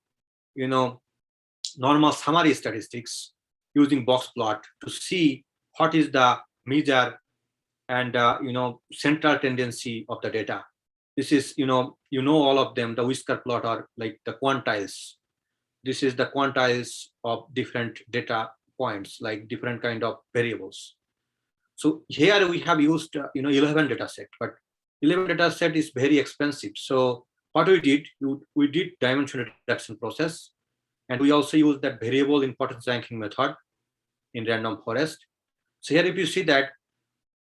normal summary statistics using box plot to see what is the major and central tendency of the data. This is, all of them, the whisker plot are like the quantiles. This is the quantiles of different data points, like different kind of variables. So here we have used 11 data set, but 11 data set is very expensive. So what we did dimension reduction process, and we also use that variable importance ranking method in random forest. So here if you see that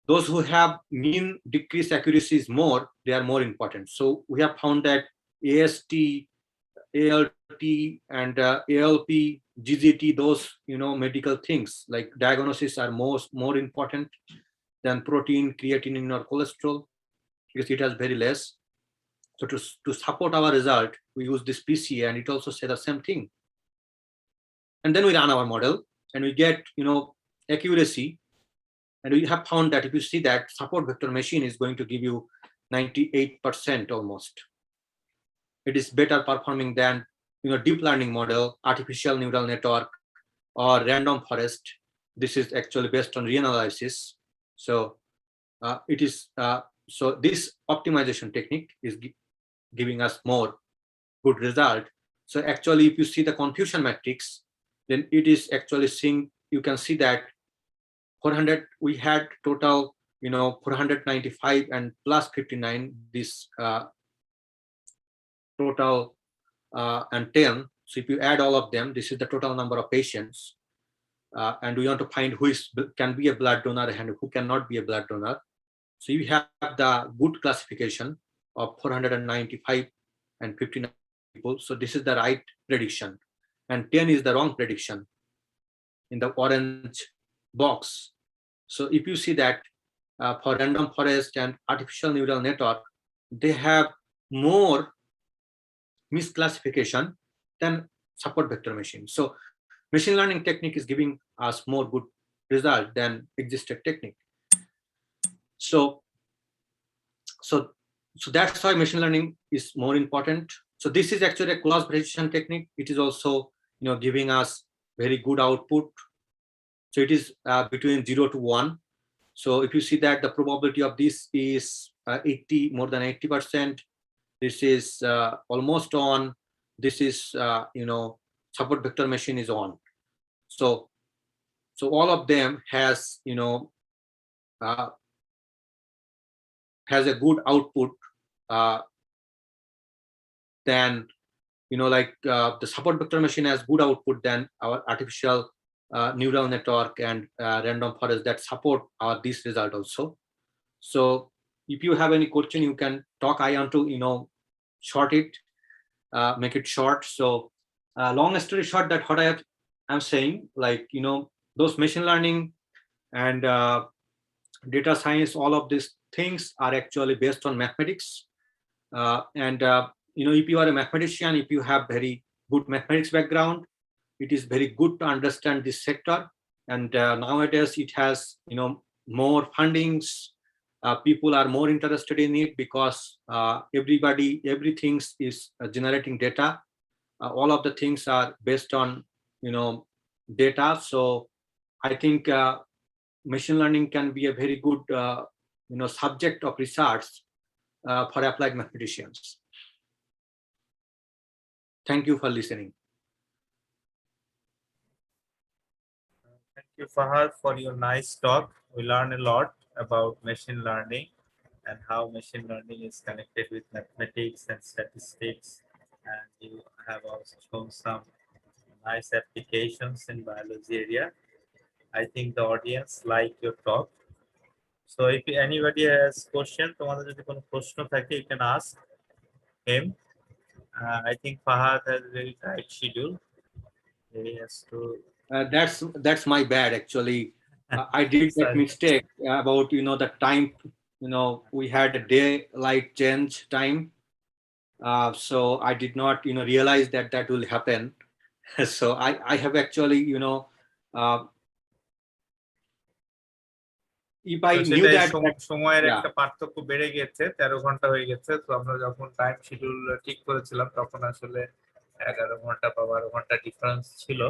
those who have mean decrease accuracy is more, they are more important. So we have found that AST, ALT, and ALP, GGT, those medical things like diagnosis are more important than protein, creatinine, or cholesterol, because it has very less. So to support our result, we use this PCA, and it also says the same thing. And then we run our model, and we get accuracy. And we have found that if you see that support vector machine is going to give you 98% almost. It is better performing than deep learning model, artificial neural network, or random forest. This is actually based on reanalysis. So it is so this optimization technique is giving us more good result. So actually, if you see the confusion matrix, then it is actually seeing, you can see that 400, we had total 495 and plus 59, this total and 10. So if you add all of them, this is the total number of patients, and we want to find who can be a blood donor and who cannot be a blood donor. So you have the good classification of 495 and 59 people. So this is the right prediction, and 10 is the wrong prediction in the orange box. So if you see that for random forest and artificial neural network, they have more misclassification than support vector machine. So machine learning technique is giving us more good result than existed technique. So that's why machine learning is more important. So this is actually a close precision technique. It is also giving us very good output. So it is between 0 to 1. So if you see that the probability of this is 80, more than 80%, this is almost on, this is support vector machine is on. So all of them has has a good output than the support vector machine has good output than our artificial neural network and random forest that support this result also. So if you have any question, you can talk. I want to short it, make it short. So long story short, that what I'm saying, those machine learning and data science, all of these things are actually based on mathematics. And if you are a mathematician, if you have very good mathematics background, it is very good to understand this sector. And nowadays it has more fundings. People are more interested in it because everything is generating data. All of the things are based on data. So I think machine learning can be a very good subject of research for applied mathematicians. Thank you for listening. Thank you, Fahad, for your nice talk. We learned a lot about machine learning and how machine learning is connected with mathematics and statistics. And you have also shown some nice applications in biology area. I think the audience like your talk. So if anybody has question, তোমাদের যদি কোনো প্রশ্ন থাকে, you can ask him. I think Fahad has a very tight schedule. He has to. That's my bad actually. I did that Sorry. mistake about the time. We had a daylight change time, so I did not realize that will happen. So I have actually uh, if I তো knew সেটাই that, সময়ের yeah. একটা পার্থক্য বেড়ে গেছে, 13 ঘন্টা হয়ে গেছে। তো আমরা যখন টাইম শিডিউল ঠিক করেছিলাম তখন আসলে 11 ঘন্টা বা 12 ঘন্টা ডিফারেন্স ছিল।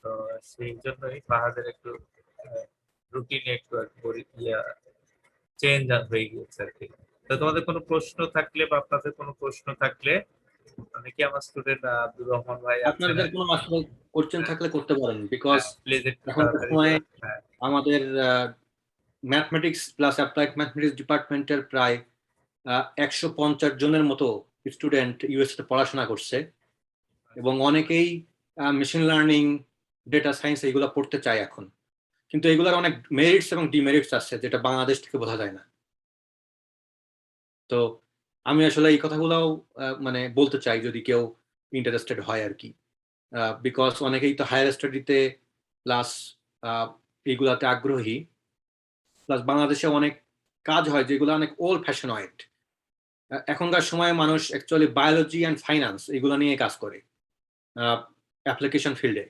তো সেই জন্যই ফাহাদের একটু রুটিনে একটু চেঞ্জ হয়ে গিয়েছে আর কি। তো তোমাদের কোনো প্রশ্ন থাকলে বা আপনাদের কোনো প্রশ্ন থাকলে, অনেকে আমার স্টুডেন্ট আব্দুর রহমান ভাই আছেন, আপনাদের কোনো আসলে কোশ্চেন থাকলে করতে পারেন, বিকজ প্লিজ একটু এখনকার তাড়াতাড়ি সময়ে করে। হ্যাঁ, আমাদের ম্যাথমেটিক্স প্লাস অ্যাপ্লাইড ম্যাথমেটিক্স ডিপার্টমেন্টের প্রায় 150 জনের মতো স্টুডেন্ট ইউএসএ পড়াশোনা করছে, এবং অনেকেই মেশিন লার্নিং, ডেটা সায়েন্স এগুলো পড়তে চায় এখন। কিন্তু এগুলোর অনেক মেরিটস এবং ডিমেরিটস আছে যেটা বাংলাদেশ থেকে বোঝা যায় না। তো আমি আসলে এই কথাগুলোও মানে বলতে চাই যদি কেউ ইন্টারেস্টেড হয় আর কি, বিকজ অনেকেই তো হায়ার স্টাডিতে প্লাস এইগুলাতে আগ্রহী, প্লাস বাংলাদেশে অনেক কাজ হয় যেগুলো অনেক ওল্ড ফ্যাশনয়েড। এখনকার সময়ে মানুষ অ্যাকচুয়ালি বায়োলজি অ্যান্ড ফাইন্যান্স এগুলো নিয়ে কাজ করে অ্যাপ্লিকেশন ফিল্ডে।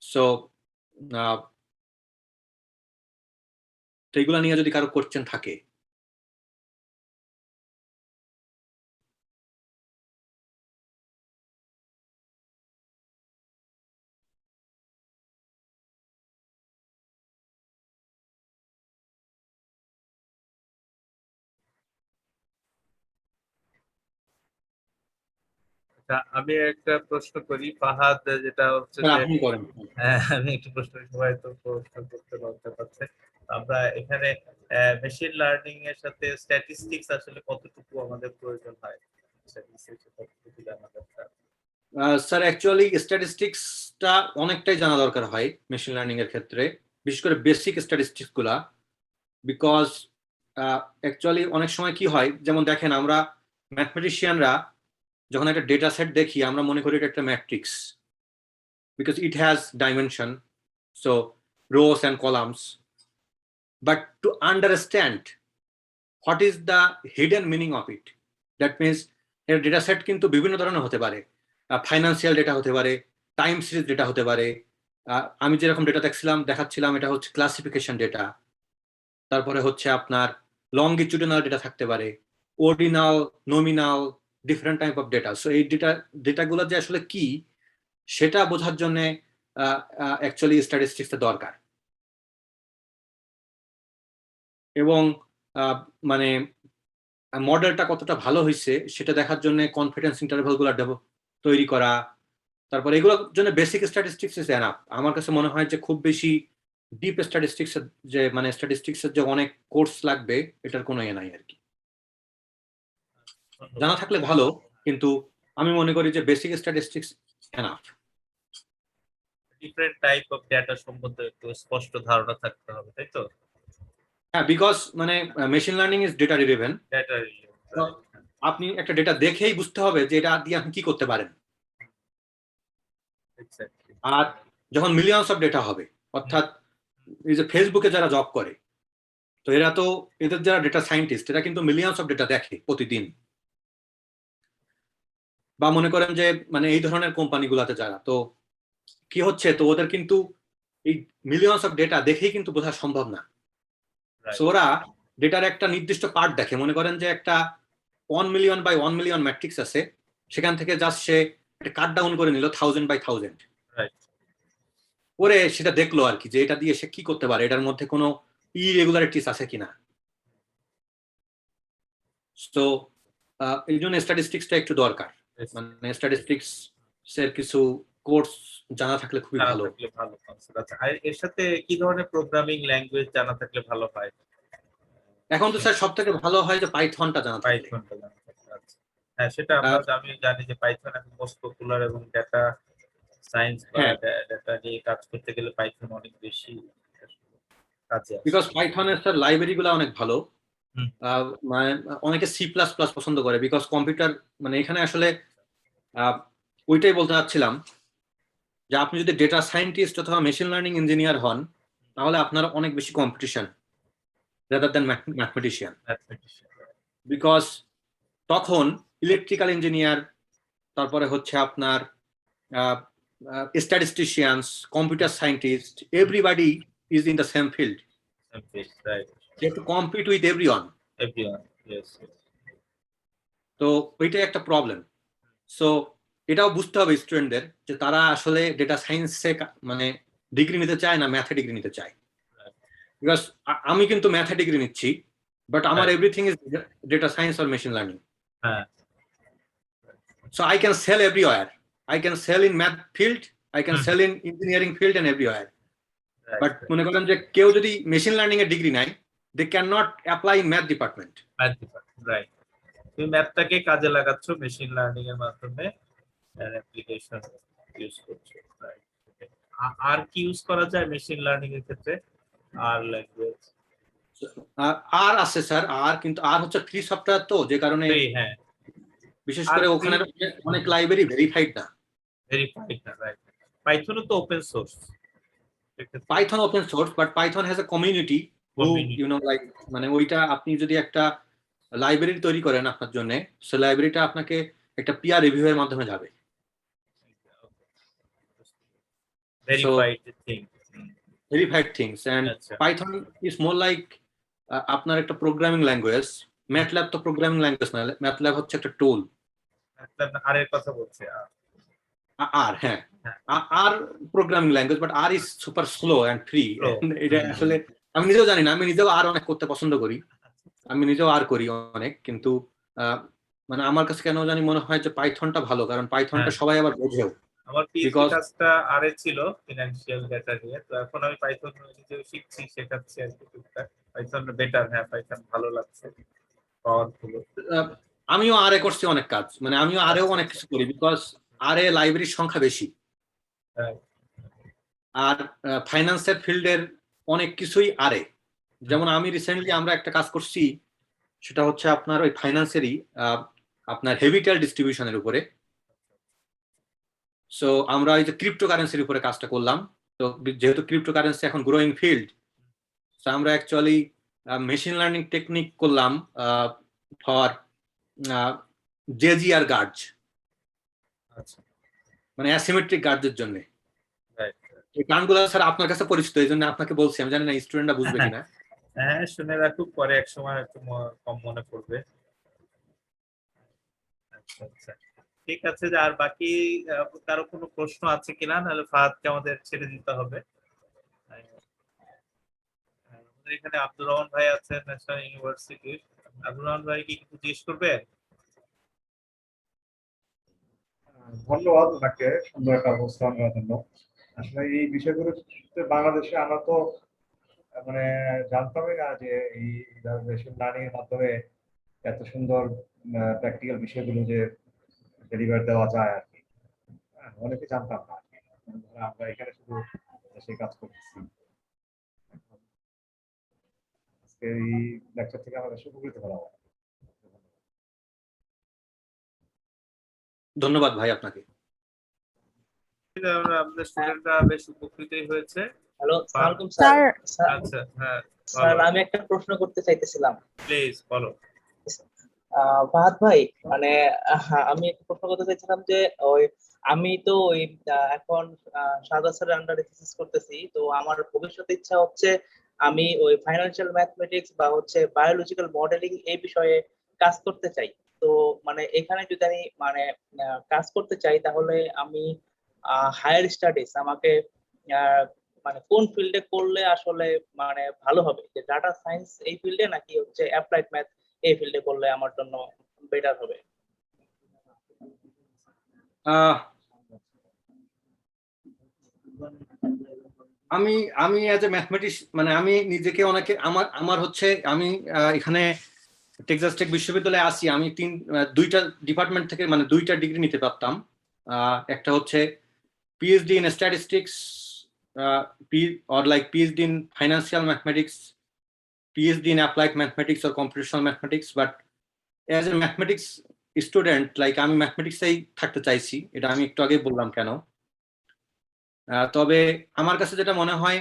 সো তো এগুলো নিয়ে যদি কারো কোশ্চেন থাকে। আমি একটা প্রশ্ন করি ফাহাদ, যেটা হচ্ছে যে আপনি করেন। আমি একটু প্রশ্ন, সবাই তো প্রশ্ন করতে লজ্জা পাচ্ছে। আমরা এখানে মেশিন লার্নিং এর সাথে স্ট্যাটিস্টিক্স আসলে কতটুকু আমাদের প্রয়োজন হয়, কতটুকু জানা দরকার? স্যার অ্যাকচুয়ালি স্ট্যাটিস্টিক্সটা অনেকটাই জানা দরকার হয় মেশিন লার্নিং এর ক্ষেত্রে, বিশেষ করে বেসিক স্ট্যাটিস্টিক্স গুলা। বিকজ অ্যাকচুয়ালি অনেক সময় কি হয়, যেমন দেখেন আমরা ম্যাথমেটিশিয়ানরা যখন একটা ডেটা সেট দেখি আমরা মনে করি এটা একটা matrix, because it has dimension, so rose and columns. But to understand what is the hidden meaning of it, that means এর ডেটা সেট কিন্তু বিভিন্ন ধরনের হতে পারে। ফাইন্যান্সিয়াল ডেটা হতে পারে, টাইম সিরিজ ডেটা হতে পারে। আমি যেরকম ডেটা দেখাচ্ছিলাম এটা হচ্ছে ক্লাসিফিকেশন ডেটা। তারপরে হচ্ছে আপনার লঙ্গিচুডিনাল ডেটা থাকতে পারে, ordinal, nominal, different type of data. So এই ডেটাগুলো যে আসলে কি সেটা বোঝার জন্য অ্যাকচুয়ালি স্ট্যাটিস্টিক্সটা দরকার। এবং মানে মডেলটা কতটা ভালো হয়েছে সেটা দেখার জন্য কনফিডেন্স ইন্টারভ্যালগুলো তৈরি করা। তারপর এগুলোর জন্য বেসিক স্ট্যাটিস্টিক্স ইজ এনাফ। আমার কাছে মনে হয় যে খুব বেশি ডিপ স্ট্যাটিস্টিক্স যে মানে স্ট্যাটিস্টিক্সের যে অনেক কোর্স লাগবে এটার কোনো নাই আর কি। জানা থাকলে ভালো, কিন্তু আমি মনে করি যে basic statistics enough. Different type of data সম্বন্ধে একটু স্পষ্ট ধারণা থাকতে হবে, তাই তো? হ্যাঁ, বিকজ মানে machine learning is data driven. Data আপনি একটা ডেটা দেখেই বুঝতে হবে যে এটা দিয়ে আপনি কি করতে পারেন। আর যখন মিলিয়নস অফ ডেটা হবে, অর্থাৎ এই যে ফেসবুকে যারা জব করে, তো এরা তো এদের যারা ডেটা সায়েন্টিস্ট এরা কিন্তু মিলিয়নস অফ ডেটা দেখে প্রতিদিন। বা মনে করেন যে মানে এই ধরনের কোম্পানিগুলোতে যারা, তো কি হচ্ছে, তো ওদের কিন্তু এই মিলিয়নস অফ ডেটা দেখেই কিন্তু বোঝা সম্ভব না। সো ওরা ডেটার একটা নির্দিষ্ট পার্ট দেখে, মনে করেন যে একটা 1 মিলিয়ন বাই 1 মিলিয়ন ম্যাট্রিক্স আছে, সেখান থেকে জাস্ট সে একটা কাট ডাউন করে নিল 1000 বাই 1000, করে সেটা দেখলো আর কি যে এটা দিয়ে সে কি করতে পারে, এটার মধ্যে কোনো ইরেগুলারিটিস আছে কিনা। তো এই জন্য স্ট্যাটিস্টিক্সটা একটু দরকার। মানে স্ট্যাটিস্টিক্স এর কিছু কোর্স জানা থাকলে খুবই ভালো। আচ্ছা, আর এর সাথে কি ধরনের প্রোগ্রামিং ল্যাঙ্গুয়েজ জানা থাকলে ভালো হয়? এখন তো স্যার সব থেকে ভালো হয় যে পাইথনটা জানা থাকলে। পাইথনটা জানা থাকলে, আচ্ছা। হ্যাঁ, সেটা আমি জানি যে পাইথন এখন মোস্ট পপুলার, এবং ডেটা সায়েন্স বা ডেটা নিয়ে কাজ করতে গেলে পাইথন অনেক বেশি কাজে আসে। বিকজ পাইথনের স্যার লাইব্রেরি গুলো অনেক ভালো, হুম। মানে অনেকে সি প্লাস প্লাস পছন্দ করে, বিকজ কম্পিউটার মানে এখানে আসলে ওইটাই বলতে চাচ্ছিলাম যে আপনি যদি ডেটা সায়েন্টিস্ট অথবা মেশিন লার্নিং ইঞ্জিনিয়ার হন, তাহলে আপনার অনেক বেশি competition rather than mathematician. Mathematician. Because তখন ইলেকট্রিক্যাল ইঞ্জিনিয়ার, তারপরে হচ্ছে আপনার স্ট্যাটিস্টিশিয়ানস, computer scientist, everybody is in the same field. Right. You have to compete with everyone. Everyone, yes. তো ওইটাই একটা প্রবলেম। সো এটাও বুঝতে হবে স্টুডেন্টদের যে তারা আসলে ডেটা সায়েন্সে মানে ডিগ্রি নিতে চায় না ম্যাথে ডিগ্রি নিতে চায়। বিকজ আমি কিন্তু ম্যাথে ডিগ্রি নিচ্ছি, বাট আমার everything is data science or machine learning. হ্যাঁ, so I can sell everywhere, I can sell in math field, I can sell in engineering field and everywhere. But মনে করেন যে কেউ যদি মেশিন লার্নিং এর degree নেয়, they can not apply in math department. Right. তুমি ম্যাথটাকে কাজে লাগাচ্ছ মেশিন লার্নিং এর মাধ্যমে, অ্যাপ্লিকেশন ইউজ করছো। রাইট। আর কি ইউজ করা যায় মেশিন লার্নিং এর ক্ষেত্রে? আর ল্যাঙ্গুয়েজ আর আছে স্যার, আর কিন্তু আর হচ্ছে ফ্রি সফটওয়্যার, তো যে কারণে হ্যাঁ, বিশেষ করে ওখানে অনেক লাইব্রেরি ভেরিফাইড না। ভেরিফাইড না, রাইট। পাইথনও তো open source. Python open source, but Python has a community who you know like, মানে ওইটা আপনি যদি একটা লাইব্রেরি তৈরি করেন আপনার জন্য, সে লাইব্রেরিটা আপনাকে একটা পিয়ার রিভিউ এর মাধ্যমে যাবে। Verified things and Python is more like আপনার একটা প্রোগ্রামিং ল্যাঙ্গুয়েজ। ম্যাটল্যাব তো প্রোগ্রামিং ল্যাঙ্গুয়েজ না, ম্যাটল্যাব হচ্ছে একটা টুল। আর এর কথা বলছে আর হ্যাঁ, R programming language, but R is super slow and free. এটা আসলে আমি নিজেও জানি না, আমি নিজেও আর অনেক করতে পছন্দ করি, আমি নিজেও আর করি অনেক, কিন্তু মানে আমার কাছে কেন জানি মনে হয় যে পাইথনটা ভালো, কারণ পাইথনটা সবাই আবার বোঝেও। আমার পিএইচডি কাজটা আরে ছিল ফিনান্সিয়াল ডেটা নিয়ে, তো এখন আমি পাইথন নিজেও শিখছি, শেখাচ্ছি আর কি টুকটাক। পাইথন বেটার, হ্যাঁ পাইথন ভালো লাগছে, পাওয়ারফুল। আমিও আরে করছি অনেক কাজ, মানে আমিও আরেও অনেক কিছু করি, বিকজ আরে লাইব্রেরির সংখ্যা বেশি। আর ফাইন্যান্সের ফিল্ডের অনেক কিছুই আরে, যেমন আমি রিসেন্টলি আমরা একটা কাজ করছি, সেটা হচ্ছে আপনার ওই ফাইন্যান্সেরই আপনার হেভিটেল ডিস্ট্রিবিউশনের উপরে। সো আমরা ওই যে ক্রিপ্টোকারেন্সির উপরে কাজটা করলাম। তো যেহেতু ক্রিপ্টোকারেন্সি এখন গ্রোয়িং ফিল্ড, সো আমরা অ্যাকচুয়ালি মেশিন লার্নিং টেকনিক করলাম ফর জেজিআর গার্ডস, মানে অ্যাসিমেট্রিক গার্ডদের জন্য। এই গানগুলো স্যার আপনার কাছে পরিচিত, এই জন্য আপনাকে বলছি, আমি জানি না স্টুডেন্টরা বুঝবে কিনা। হ্যাঁ, শুনে রাখুক, পরে এক সময় একটু কম মনে পড়বে। আচ্ছা আচ্ছা, ঠিক আছে। আর বাকি কারো কোনো প্রশ্ন আছে কিনা, নাহলে ফাহাদকে আমাদের ছেড়ে দিতে হবে। আমাদের এখানে আব্দুর রহমান ভাই আছেন ন্যাশনাল ইউনিভার্সিটির। আব্দুর রহমান ভাই কি কিছু জিজ্ঞেস করবেন? ধন্যবাদ ওনাকে সুন্দর একটা অবস্থান নেওয়ার জন্য। আসলে এই বিষয়গুলো বাংলাদেশে আমরা তো মানে জানতামই না যে এই মেশিন লার্নিং এর মাধ্যমে এত সুন্দর প্র্যাকটিক্যাল বিষয়গুলো যে ডেলিভার দেওয়া যায় আর কি। অনেকে জানতাম না, আমরা এখানে শুধু সেই কাজ করতেছি। আজকে এই লেকচার থেকে আমরা বেশ উপকৃত হলাম। ধন্যবাদ ভাই আপনাকে। আমাদের স্টুডেন্টরা বেশ উপকৃতই হয়েছে। হ্যালো, আসসালামু আলাইকুম স্যার। আচ্ছা, হ্যাঁ স্যার আমি একটা প্রশ্ন করতে চাইতেছিলাম। প্লিজ বলো। ফাহাদ ভাই, মানে আমি একটা প্রশ্ন করতে চাইছিলাম যে ওই আমি তো ওই এখন শাহাদাত স্যারের আন্ডারে থিসিস করতেছি, তো আমার ভবিষ্যতে ইচ্ছা হচ্ছে আমি ওই ফাইনান্সিয়াল ম্যাথমেটিক্স বা হচ্ছে বায়োলজিক্যাল মডেলিং এই বিষয়ে কাজ করতে চাই। তো মানে এখানে যদি আমি মানে কাজ করতে চাই, তাহলে আমি হায়ার স্টাডিজ আমাকে মানে কোন ফিল্ডে করলে আসলে মানে ভালো হবে, যে ডাটা সায়েন্স এই ফিল্ডে নাকি হচ্ছে অ্যাপ্লাইড ম্যাথ এই ফিল্ডে করলে আমার জন্য বেটার হবে? আমি আমি অ্যাজ এ ম্যাথমেটিক্স, মানে আমি নিজেকে অনেকে আমার হচ্ছে আমি এখানে টেক্সাস টেক বিশ্ববিদ্যালয়ে আসি, আমি দুইটা ডিপার্টমেন্ট থেকে মানে দুইটা ডিগ্রি নিতে পারতাম। একটা হচ্ছে PhD in statistics or like PhD in financial mathematics, PhD in applied mathematics or computational mathematics, but as a mathematics student, like আমি ম্যাথমেটিক্সেই থাকতে চাইছি, এটা আমি একটু আগে বললাম কেন। তবে আমার কাছে যেটা মনে হয়,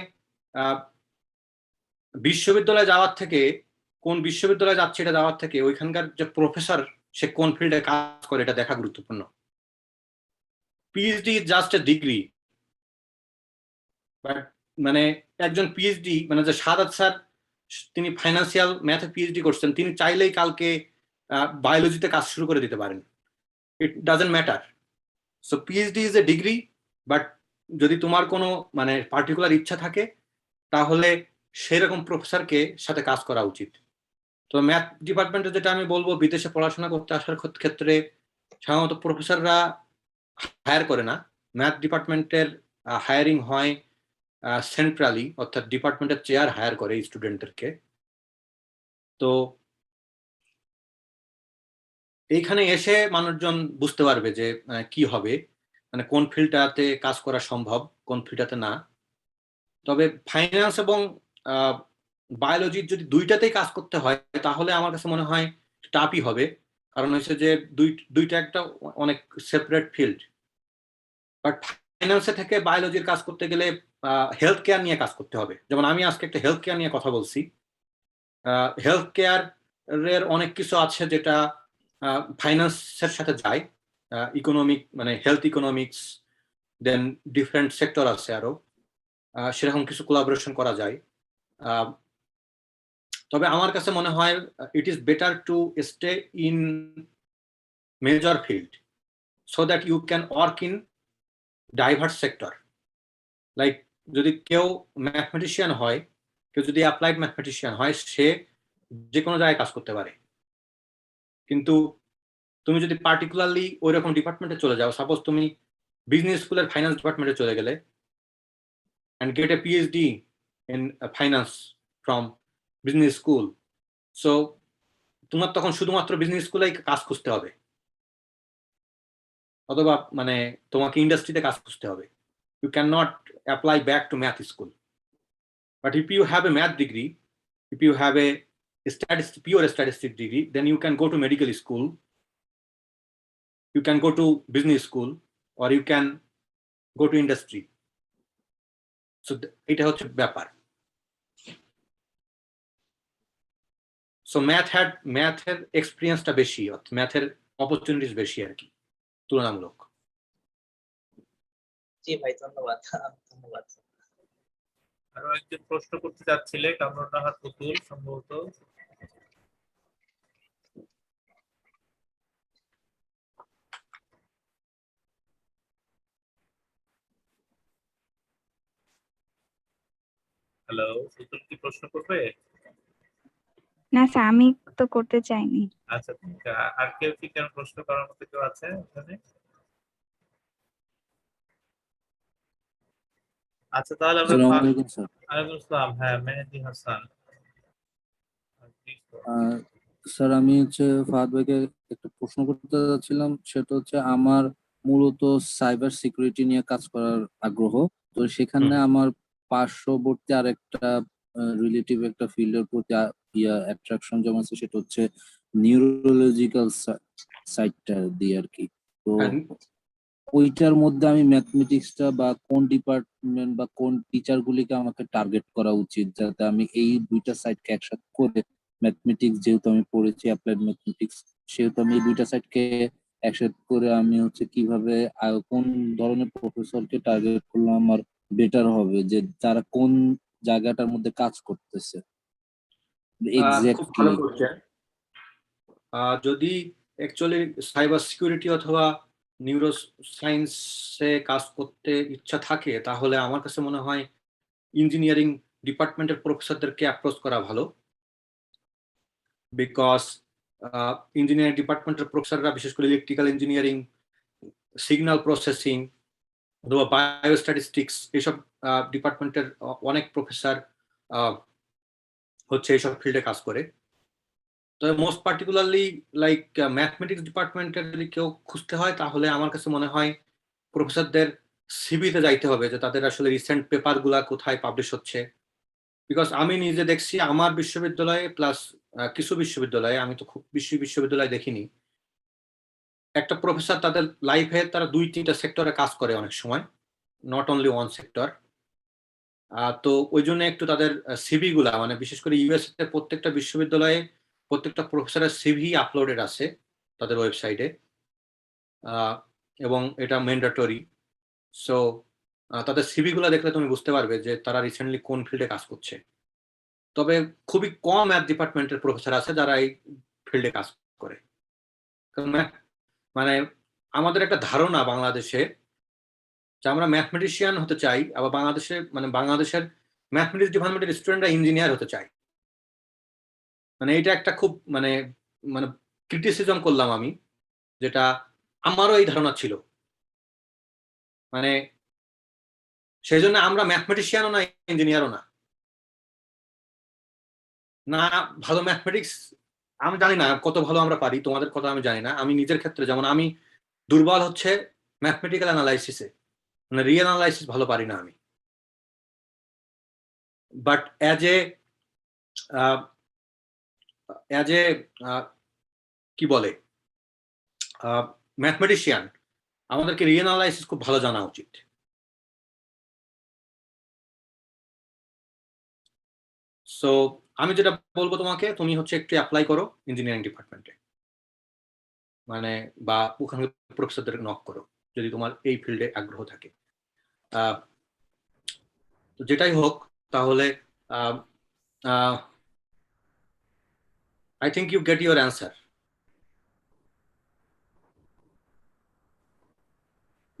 বিশ্ববিদ্যালয়ে যাওয়ার থেকে, কোন বিশ্ববিদ্যালয়ে যাচ্ছে এটা যাওয়ার থেকে ওইখানকার যে প্রফেসর সে কোন ফিল্ডে কাজ করে এটা দেখা গুরুত্বপূর্ণ। PhD is just a degree, but মানে একজন পিএইচডি মানে যে সাদাত স্যার, তিনি ফাইন্যান্সিয়াল ম্যাথে পিএইচডি করছেন, তিনি চাইলেই কালকে বায়োলজিতে কাজ শুরু করে দিতে পারেন। It doesn't matter. So PhD is a degree, but যদি তোমার কোনো মানে পার্টিকুলার ইচ্ছা থাকে তাহলে সেরকম প্রফেসরকে সাথে কাজ করা উচিত। তো ম্যাথ ডিপার্টমেন্টে যেটা আমি বলবো, বিদেশে পড়াশোনা করতে আসার ক্ষেত্রে সাধারণত প্রফেসররা হায়ার করে না। ম্যাথ ডিপার্টমেন্টের হায়ারিং হয় সেন্ট্রালি, অর্থাৎ ডিপার্টমেন্টের চেয়ার হায়ার করে স্টুডেন্টদেরকে। তো এইখানে এসে মানুষজন বুঝতে পারবে যে কি হবে, মানে কোন ফিল্ডটাতে কাজ করা সম্ভব, কোন ফিল্ডটাতে না। তবে ফাইন্যান্স এবং বায়োলজির যদি দুইটাতেই কাজ করতে হয় তাহলে আমার কাছে মনে হয় টাফই হবে, কারণ হচ্ছে যে দুইটা একটা অনেক সেপারেট ফিল্ড। বাট ফাইন্যান্সে থেকে বায়োলজির কাজ করতে গেলে হেলথ কেয়ার নিয়ে কাজ করতে হবে। যেমন আমি আজকে একটা হেলথ কেয়ার নিয়ে কথা বলছি। হেলথ কেয়ারের অনেক কিছু আছে যেটা ফাইন্যান্সের সাথে যায়, ইকোনমিক মানে হেলথ ইকোনমিক্স, দেন ডিফারেন্ট সেক্টর আছে আরো, সেরকম কিছু কোলাবোরেশন করা যায়। তবে আমার কাছে মনে হয় it is better to stay in major field so that you can work in diverse sector. Like যদি কেউ ম্যাথমেটিশিয়ান হয়, কেউ যদি অ্যাপ্লাইড ম্যাথমেটিশিয়ান হয়, সে যে কোনো জায়গায় কাজ করতে পারে। কিন্তু তুমি যদি পার্টিকুলারলি ওই রকম ডিপার্টমেন্টে চলে যাও, সাপোজ তুমি বিজনেস স্কুলের ফাইন্যান্স ডিপার্টমেন্টে চলে গেলে and get a PhD in finance from business school, so তোমার তখন শুধুমাত্র বিজনেস স্কুলেই কাজ খুঁজতে হবে, অথবা মানে তোমাকে ইন্ডাস্ট্রিতে কাজ খুঁজতে হবে। You cannot apply back to math school. But if you have a math degree, if you have a pure statistic degree, then you can go to medical school, you can go to business school, or you can go to industry. So এটা হচ্ছে ব্যাপার। So ম্যাথের এক্সপিরিয়েন্সটা বেশি, ম্যাথের opportunities বেশি আর কি তুলনামূলক। জি ভাই, ধন্যবাদ। ধন্যবাদ। আরো একজন প্রশ্ন করতে যাচ্ছিলে, কামরুন্নাহার পুতুল সম্ভবত। হ্যালো, পুতুল কি প্রশ্ন করবে? না স্যার, আমি তো করতে চাইনি। আচ্ছা, আর কেউ কি কেন প্রশ্ন করার মতো কেউ আছে এখানে? আচ্ছা, তাহলে আমরা আসসালামু আলাইকুম স্যার। ওয়ালাইকুম আসসালাম। হ্যাঁ, মেহেদী হাসান। স্যার আমি ফাহাদ ভাইকে একটা প্রশ্ন করতে যাচ্ছিলাম, সেটা হচ্ছে আমার মূলত সাইবার সিকিউরিটি নিয়ে কাজ করার আগ্রহ। তো সেখানে আমার পার্শ্ববর্তী আরেকটা রিলেটিভ একটা ফিল্ডের প্রতি অ্যাট্রাকশন যেমন আছে, সেটা হচ্ছে নিউরোলজিক্যাল সাইডটা দিয়ে আর কি। তো ওইটার মধ্যে আমি ম্যাথমেটিক্সটা বা কোন ডিপার্টমেন্ট বা কোন টিচার গুলিকে আমাকে টার্গেট করা উচিত, যাতে আমি এই দুইটা সাইডকে একসাথে করে, ম্যাথমেটিক্স যেহেতু আমি পড়েছি অ্যাপ্লাইড ম্যাথমেটিক্স, সেহেতু আমি এই দুইটা সাইডকে একসাথে করে আমি কিভাবে কোন ধরনের প্রফেসরকে টার্গেট করলে আমার বেটার হবে, যে তারা কোন জায়গাটার মধ্যে কাজ করতেছে এক্স্যাক্টলি। যদি অ্যাকচুয়ালি সাইবার সিকিউরিটি অথবা নিউরো সায়েন্সে কাজ করতে ইচ্ছা থাকে তাহলে আমার কাছে মনে হয় ইঞ্জিনিয়ারিং ডিপার্টমেন্টের প্রফেসরদেরকে অ্যাপ্রোচ করা ভালো, বিকজ ইঞ্জিনিয়ারিং ডিপার্টমেন্টের প্রফেসররা বিশেষ করে ইলেকট্রিক্যাল ইঞ্জিনিয়ারিং, সিগন্যাল প্রসেসিং অথবা বায়োস্ট্যাটিস্টিক্স, এইসব ডিপার্টমেন্টের অনেক প্রফেসর হচ্ছে এইসব ফিল্ডে কাজ করে। তবে মোস্ট পার্টিকুলারলি লাইক ম্যাথমেটিক্স ডিপার্টমেন্টের যদি কেউ খুঁজতে হয় তাহলে আমার কাছে মনে হয় প্রফেসরদের সিভিতে যাইতে হবে, যে তাদের আসলে রিসেন্ট পেপারগুলা কোথায় পাবলিশ হচ্ছে, বিকজ আমি নিজে দেখছি আমার বিশ্ববিদ্যালয়ে প্লাস কিছু বিশ্ববিদ্যালয়ে, আমি তো খুব বিশ্ববিদ্যালয় দেখিনি, একটা প্রফেসর তাদের লাইফে তারা 2-3টা সেক্টরে কাজ করে অনেক সময়, নট অনলি ওয়ান সেক্টর। তো ওই জন্য একটু তাদের সিভি গুলা, মানে বিশেষ করে ইউএস এর প্রত্যেকটা বিশ্ববিদ্যালয়ে প্রত্যেকটা প্রফেসরের সিভি আপলোডেড আছে তাদের ওয়েবসাইটে, এবং এটা ম্যান্ডেটরি। সো তাদের সিভি গুলা দেখলে তুমি বুঝতে পারবে যে তারা রিসেন্টলি কোন ফিল্ডে কাজ করছে। তবে খুবই কম ম্যাথ ডিপার্টমেন্টের প্রফেসর আছে যারা এই ফিল্ডে কাজ করে। মানে আমাদের একটা ধারণা বাংলাদেশে যে আমরা ম্যাথমেটিশিয়ান হতে চাই, আবার বাংলাদেশের ম্যাথমেটিক্স ডিপার্টমেন্টের স্টুডেন্টরা ইঞ্জিনিয়ার হতে চায়। মানে এটা একটা খুব মানে মানে ক্রিটিসিজম করলাম আমি, যেটা আমারও এই ধারণা ছিল। মানে সেই জন্য আমরা ম্যাথমেটিশিয়ানও না, ইঞ্জিনিয়ারও না। না ভালো ম্যাথমেটিক্স আমি জানি না কত ভালো আমরা পারি, তোমাদের কথা আমি জানি না। আমি নিজের ক্ষেত্রে যেমন আমি দুর্বল হচ্ছে ম্যাথমেটিক্যাল অ্যানালাইসিসে, মানে রিয়েল অ্যানালাইসিস ভালো পারি না আমি। বাট অ্যাজ এ কি বলে ম্যাথমেটিশিয়ান আমাদেরকে রিয়েল অ্যানালাইসিস খুব ভালো জানা উচিত। সো আমি যেটা বলবো তোমাকে, তুমি হচ্ছে একটু অ্যাপ্লাই করো ইঞ্জিনিয়ারিং ডিপার্টমেন্টে, মানে বা ওখানে প্রফেসরদের নক করো যদি তোমার এই ফিল্ডে আগ্রহ থাকে। তো যেটাই হোক, তাহলে I think you get your answer.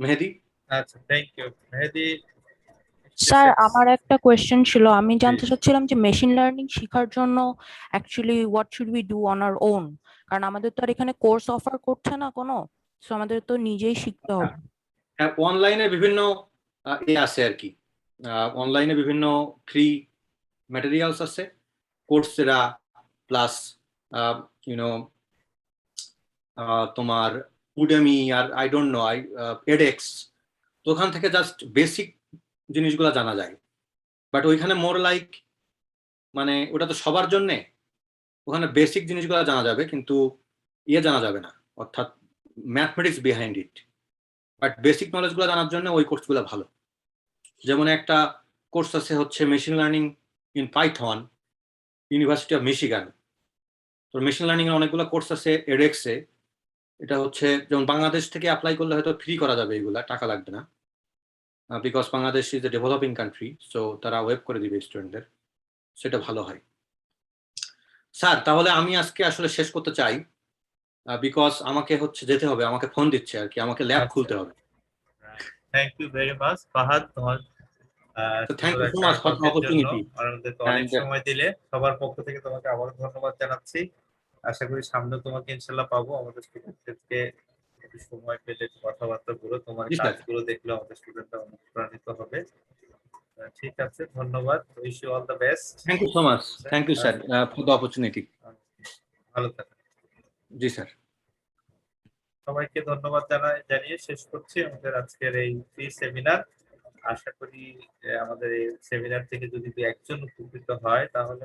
Mehedi? আচ্ছা, থ্যাংক ইউ মেহেদি। স্যার আমার একটা কোয়েশ্চেন ছিল, আমি জানতে জি। চাচ্ছিলাম যে মেশিন লার্নিং শেখার জন্য actually what should we do on our own, কারণ আমাদের তো আর এখানে কোর্স অফার করছে না কোনো, সো আমাদের তো নিজেই শিখতে হবে। হ্যাঁ, অনলাইনে বিভিন্ন আছে আর কি, অনলাইনে বিভিন্ন ফ্রি ম্যাটেরিয়ালস আছে, কোর্সেরা প্লাস ইউনো তোমার Udemy R I don't know edX. তো ওখান থেকে জাস্ট বেসিক জিনিসগুলো জানা যায়। বাট ওইখানে মোর লাইক মানে ওটা তো সবার জন্যে, ওখানে বেসিক জিনিসগুলো জানা যাবে কিন্তু ইয়ে জানা যাবে না, অর্থাৎ mathematics behind it. But basic নলেজগুলো জানার জন্য ওই কোর্সগুলো ভালো। যেমন একটা কোর্স আছে হচ্ছে machine learning in Python, university of Michigan. তো মেশিন লার্নিং এর অনেকগুলো কোর্স আছে এডেক্সে। এটা হচ্ছে যেমন বাংলাদেশ থেকে অ্যাপ্লাই করলে হয়তো ফ্রি করা যাবে, এগুলা টাকা লাগবে না, because Bangladesh is a developing country, so তারা ওয়েব করে দিবে স্টুডেন্টদের, সেটা ভালো হয়। স্যার তাহলে আমি আজকে আসলে শেষ করতে চাই, বিকজ আমাকে হচ্ছে যেতে হবে, আমাকে ফোন দিচ্ছে আর কি, আমাকে ল্যাব খুলতে হবে। Thank you very much Fahad, তোমার So thank you so much for the opportunity. আমাদেরকে অনেক And, সময় দিলে, সবার পক্ষ থেকে তোমাকে আবারও ধন্যবাদ জানাচ্ছি। আশা করি সামনে তোমাকে ইনশাল্লাহ পাবো। আমাদের স্টুডেন্টদেরকে একটু সময় পেলে কথাবার্তা বলো, তোমার জি, স্যার। কাজগুলো দেখলে আমাদের স্টুডেন্টরা অনুপ্রাণিত হবে। ঠিক আছে, ধন্যবাদ। Wish you all the best. Thank you so much. Thank you, sir, for the opportunity. ভালো থাকো। জি স্যার। সবাইকে ধন্যবাদ জানিয়ে শেষ করছি আমাদের আজকের এই ফ্রি সেমিনার। আশা করি আমাদের এই সেমিনার থেকে যদি একজন উপকৃত হয় তাহলে